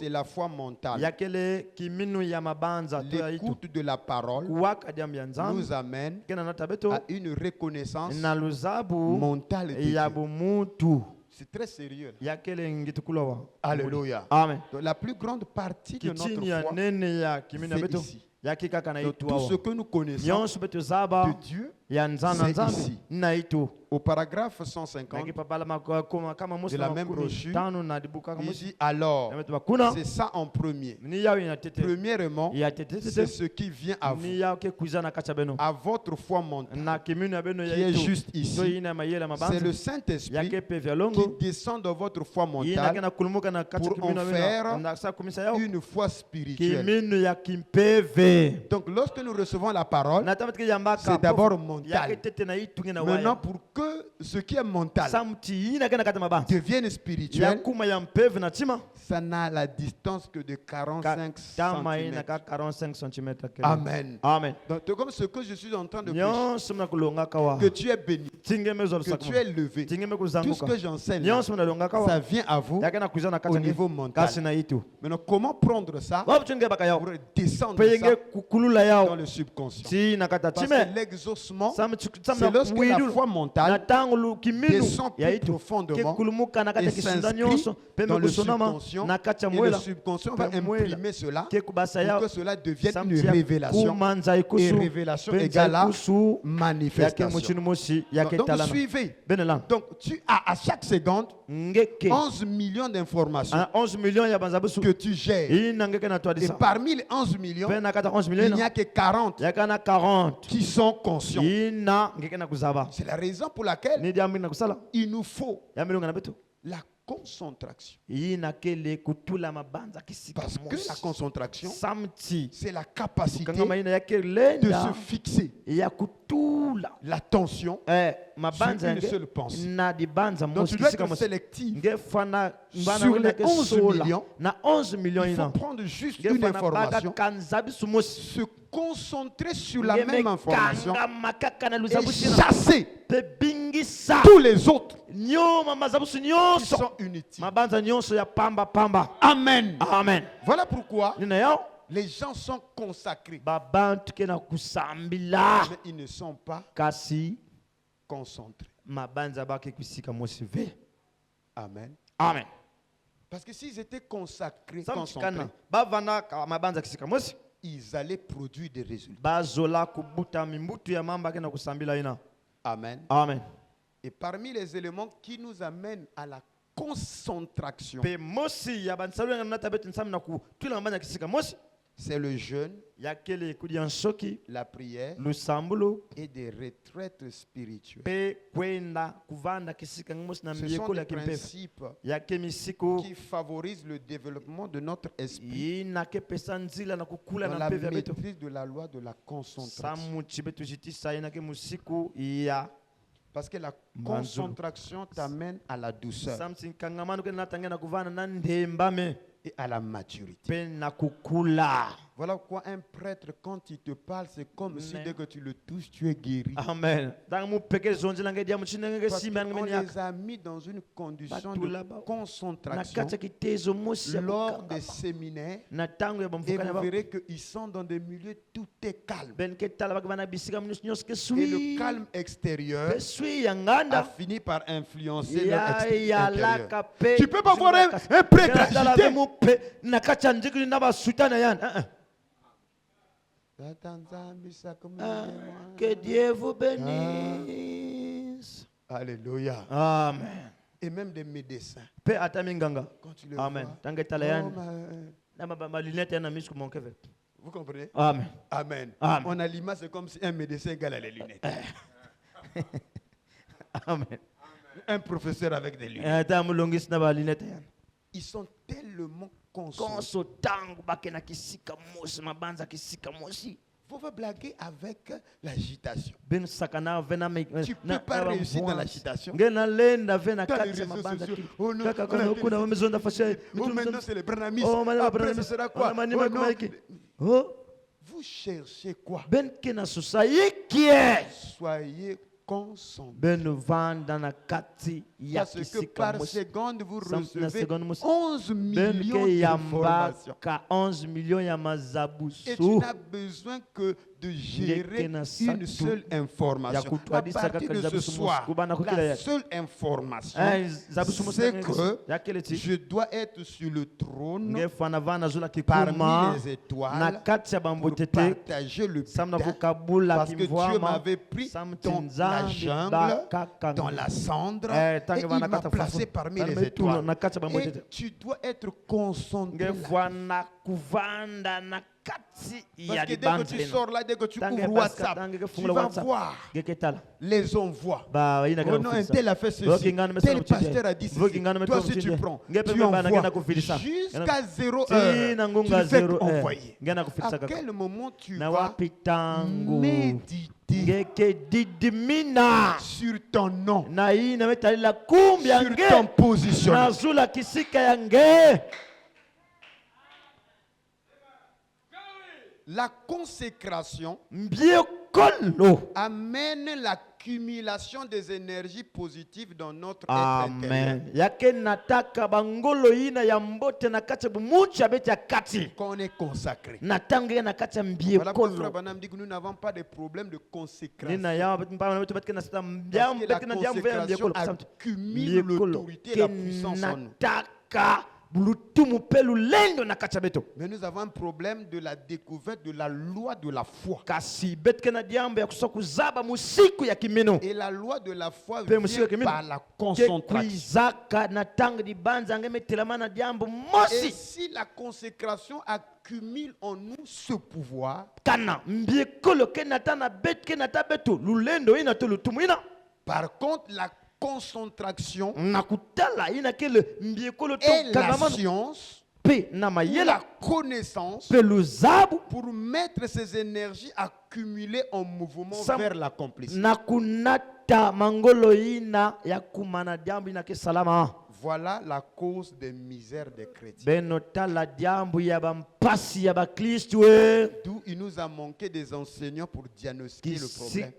la foi mentale. L'écoute de la parole nous amène à une reconnaissance mentale de Dieu. C'est très sérieux. Alléluia. Amen. Donc, la plus grande partie de notre foi, c'est ici. Donc, tout ce que nous connaissons de Dieu, c'est ici. Au paragraphe 150 de la même brochure, il dit alors, c'est ça en premier. Premièrement, c'est ce qui vient à vous, à votre foi mentale, qui est juste ici. C'est le Saint-Esprit qui descend dans votre foi mentale pour en faire une foi spirituelle. Donc lorsque nous recevons la parole, c'est d'abord mental. Maintenant, pour que ce qui est mental devienne spirituel, ça n'a la distance que de 45 cm. Amen. Amen. Donc, comme ce que je suis en train de prêcher, que tu es béni, que tu es levé, tout ce que j'enseigne, ça vient à vous au niveau mental. Maintenant, comment prendre ça pour descendre ça dans le subconscient? Parce que l'exaucement, c'est lorsque la foi mentale descend plus profondément et s'inscrit dans le subconscient, et le subconscient va imprimer cela pour que cela devienne une révélation, et révélation égale à manifestation. Donc suivez. Donc tu as à chaque seconde 11 millions d'informations que tu gères, et parmi les 11 millions, il n'y a que 40 qui sont conscients. C'est la raison pour laquelle il nous faut la concentration. Parce que la concentration, c'est la capacité de se fixer l'attention sur une seule pensée. Donc tu dois être sélectif. Sur les 11 millions, il faut prendre juste une information, se concentrer sur la même information et chasser tous les autres qui sont inutiles. Amen. Amen. Voilà pourquoi les gens sont consacrés, mais ils ne sont pas concentrés. Amen. Amen. Parce que s'ils étaient consacrés, concentrés, ils allaient produire des résultats. Amen. Amen. Et parmi les éléments qui nous amènent à la concentration, C'est le jeûne, la prière et des retraites spirituelles. Ce sont des principes qui favorisent le développement de notre esprit dans la maîtrise de la loi de la concentration. Parce que la concentration t'amène à la douceur et à la maturité. Voilà pourquoi un prêtre, quand il te parle, c'est comme si dès que tu le touches, tu es guéri. Amen. Parce qu'on les a mis dans une condition de concentration lors des séminaires. Et vous verrez qu'ils sont dans des milieux, tout est calme. Et le calme extérieur a fini par influencer leur intérieur. Tu ne peux pas voir un prêtre agité. Que Dieu vous bénisse. Alléluia. Amen. Et même des médecins. Quand tu le Amen. vois, vous comprenez? Amen. Amen. Amen. On a l'image, c'est comme si un médecin égale à les lunettes. Amen. Un professeur avec des lunettes. Ils sont tellement concentrés. Il faut blaguer avec l'agitation. Tu ne peux pas réussir dans l'agitation. Dans les réseaux sociaux. Oh non, oh maintenant c'est le Branhamis. Après ce sera quoi? Vous cherchez quoi? Soyez concentrés. Parce que par seconde, vous recevez 11 millions d'informations. Et tu n'as besoin que de gérer une seule information. À partir de ce soir, la seule information, c'est que je dois être sur le trône parmi les étoiles pour partager le butin, parce que Dieu m'avait pris dans la jungle, dans la cendre, et il m'a placé parmi les étoiles. Et tu dois être concentré là. Parce que dès que tu sors là, dès que tu ouvres WhatsApp, tu vas voir les envois. Oh non, un tel a fait ceci, tel pasteur a dit ceci. Toi aussi tu prends, tu envoies. Jusqu'à 0 heure, tu fais envoyer. À quel moment tu vas méditer sur ton nom, sur ton positionnement? La consécration amène l'accumulation des énergies positives dans notre être intérieur. Quand on est consacré. Voilà pourquoi Frère Branham dit que nous n'avons pas de problème de consécration. Parce que la consécration accumule l'autorité et la puissance en nous. Mais nous avons un problème de la découverte de la loi de la foi. Et la loi de la foi vient par la concentration. Et si la consécration accumule en nous ce pouvoir, par contre la concentration et la science ou la connaissance pour mettre ces énergies accumulées en mouvement vers l'accomplissement. Voilà la cause des misères des chrétiens. D'où il nous a manqué des enseignants pour diagnostiquer le problème.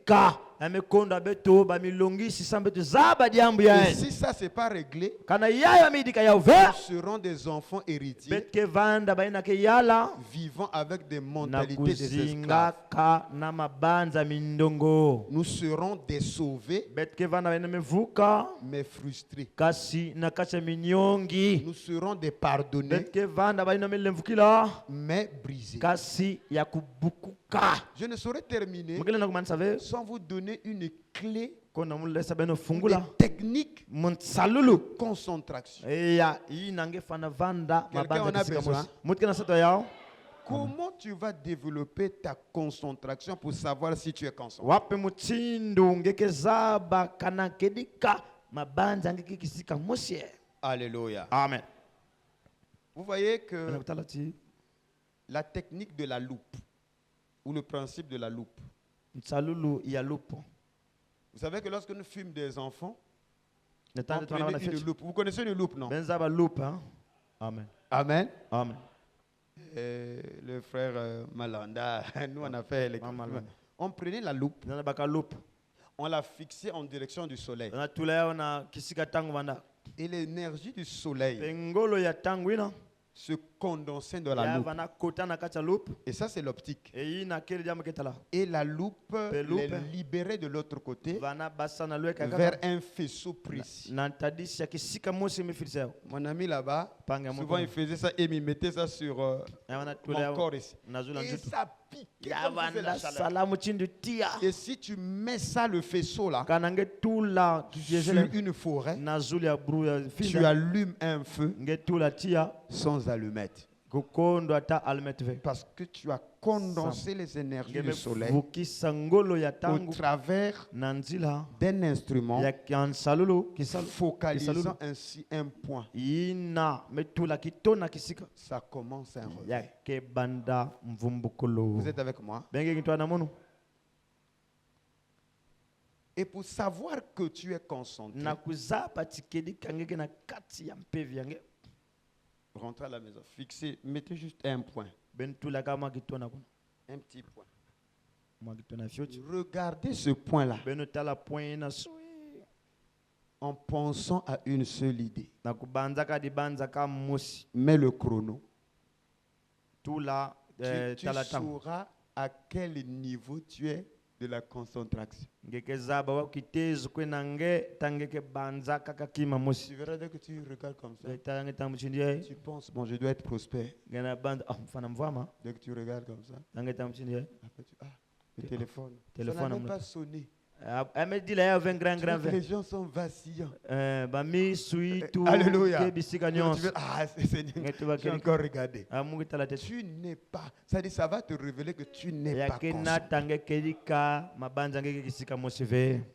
Et si ça c'est pas réglé, nous serons des enfants héritiers vivant avec des mentalités des esclaves. Nous serons des sauvés mais frustrés. Nous serons des pardonnés mais brisés. Je ne saurais terminer sans vous donner une clé, des techniques de concentration. Quelqu'un en a besoin? Comment tu vas développer ta concentration pour savoir si tu es concentré? Wapi mutindo ngekezaba kana kedika mabanza ngekikisika mosie. Alléluia. Amen. Vous voyez que la technique de la loupe, ou le principe de la loupe. Vous savez que lorsque nous filmons des enfants, on prend une loupe. Vous connaissez une loupe, non? Amen. Amen. Amen. Le frère Malanda, nous on a fait les... On prenait la loupe, on l'a fixée en direction du soleil. Et l'énergie du soleil se condensait dans la loupe. Et ça, c'est l'optique. Et la loupe est libérée de l'autre côté vers un faisceau précis. Mon ami là-bas, souvent il faisait ça et il mettait ça sur mon corps ici. Et ça piquait comme si c'était la chaleur. Et si tu mets ça, le faisceau là, sur une forêt, tu allumes un feu sans allumette. Parce que tu as condensé les énergies du soleil au travers d'un instrument focalisant ainsi un point. Ça commence un réveil. Vous êtes avec moi? Et pour savoir que tu es concentré, rentrez à la maison, fixez, mettez juste un point. Un petit point. Regardez ce point-là en pensant à une seule idée. Mets le chrono. Tu sauras à quel niveau tu es de la concentration. Tu verras dès que tu regardes comme ça, tu penses, bon, je dois être prospère. Dès que tu regardes comme ça, après tu, le téléphone, ça n'a même pas sonné. Les gens sont vacillants. Alléluia. Seigneur, j'ai encore regardé. Tu n'es pas. Ça va te révéler que tu n'es pas concentré.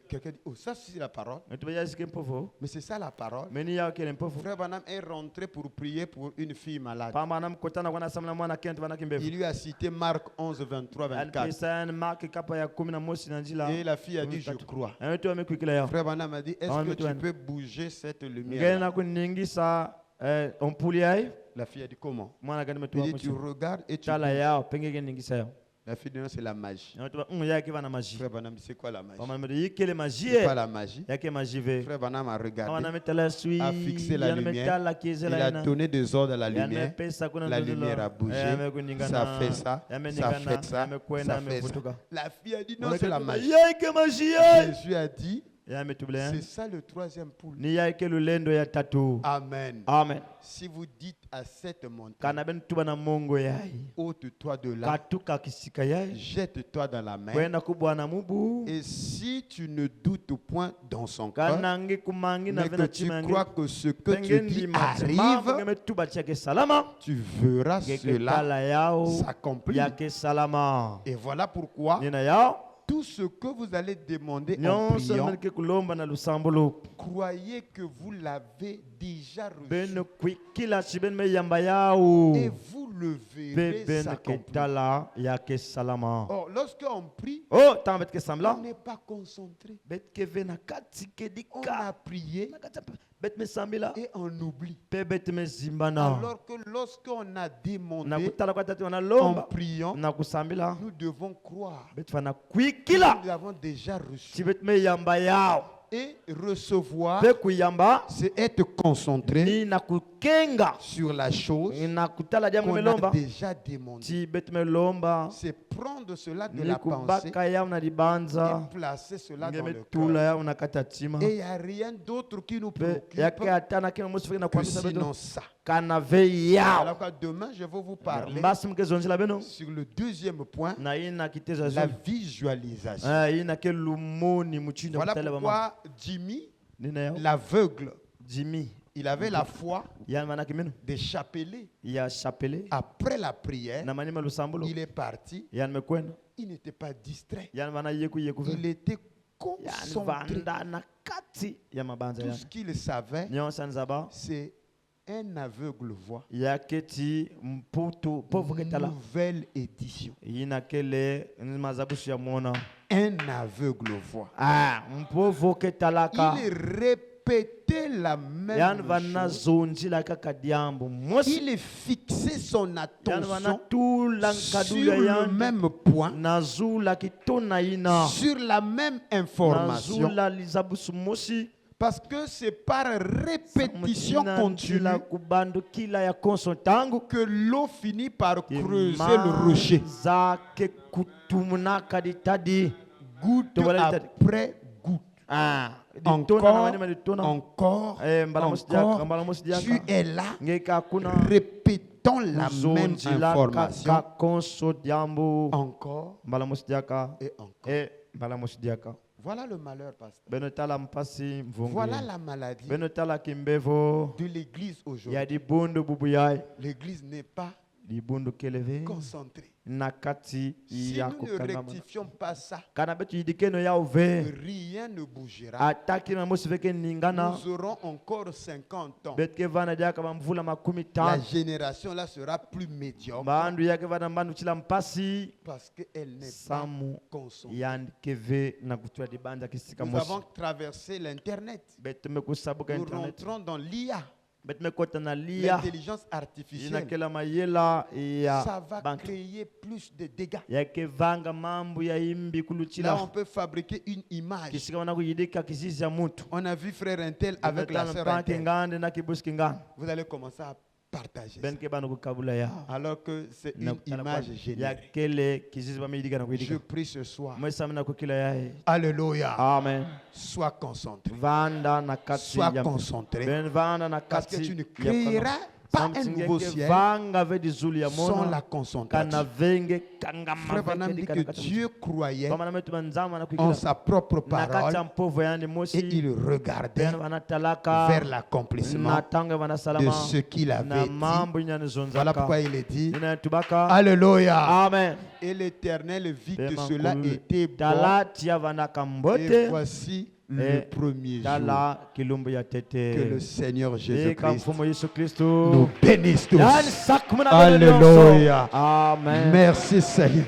Quelqu'un dit, oh, ça c'est la parole. Mais c'est ça la parole. Frère Branham est rentré pour prier pour une fille malade. Il lui a cité Marc 11, 23, 24. Et la fille a dit, je crois. Frère Branham a dit, est-ce que tu peux bouger cette lumière? La fille a dit, comment? Il dit, tu regardes et tu bouges. La fille dit, non, c'est la magie. Frère Branham dit, c'est quoi la magie? C'est pas la magie. Frère Branham a regardé, a fixé la lumière, il a donné des ordres à la lumière. La lumière a bougé, ça fait ça, ça fait ça, ça fait ça. La fille a dit, non, c'est la magie. Jésus a dit, c'est ça le troisième poule. Amen. Amen. Si vous dites à cette montagne, ôte-toi de là, jette-toi dans la mer, et si tu ne doutes point dans son cœur, mais que tu crois que ce que tu dis arrive, tu verras cela s'accomplir. Et voilà pourquoi tout ce que vous allez demander en priant, croyez que vous l'avez déjà reçu. Et vous le verrez s'accomplir. Or, lorsqu'on prie, on n'est pas concentré. On a prié et on oublie. Alors que lorsqu'on a demandé en priant, nous devons croire. Nous l'avons déjà reçu. Et recevoir, c'est être concentré sur la chose qu'on a déjà demandé. C'est prendre cela de la pensée et placer cela dans le cœur. Et il n'y a rien d'autre qui nous préoccupe que sinon ça. Alors demain, je vais vous parler sur le deuxième point, la visualisation. Voilà pourquoi Jimmy, l'aveugle, Il avait la foi des chapelets. Après la prière, il est parti. Il n'était pas distrait. Il était concentré. Tout ce qu'il savait, c'est un aveugle voix. Nouvelle édition. Un aveugle voix. Il répétait la même chose. Il fixait son attention sur le même point, sur la même information. Parce que c'est par répétition continue que l'eau finit par creuser le rocher. Goutte après goutte. Encore. Tu es là, répétons la même information. Encore et encore. Voilà le malheur, pasteur. Voilà la maladie de l'église aujourd'hui. L'église n'est pas concentrée. Si nous ne rectifions pas ça, rien ne bougera. Nous aurons encore 50 ans. La génération là sera plus médiocre parce qu'elle n'est pas concentrée. Nous avons traversé l'Internet. Nous rentrons dans l'IA. L'intelligence artificielle, ça va créer plus de dégâts. Là, on peut fabriquer une image. On a vu frère Intel avec la sœur Intel. Vous allez commencer à partager ça. Alors que c'est une image générique. Je prie ce soir. Alléluia. Amen. Sois concentré. Sois concentré. Parce que tu ne créeras pas un nouveau ciel sans la concentration. Frère Branham dit que Dieu croyait en sa propre parole et il regardait vers l'accomplissement de ce qu'il avait dit. Voilà pourquoi il est dit Alléluia. Amen. Et l'Éternel vit que cela était bon. Et voici le premier jour. Que le Seigneur Jésus-Christ nous bénisse tous. Alléluia. Amen. Merci Seigneur.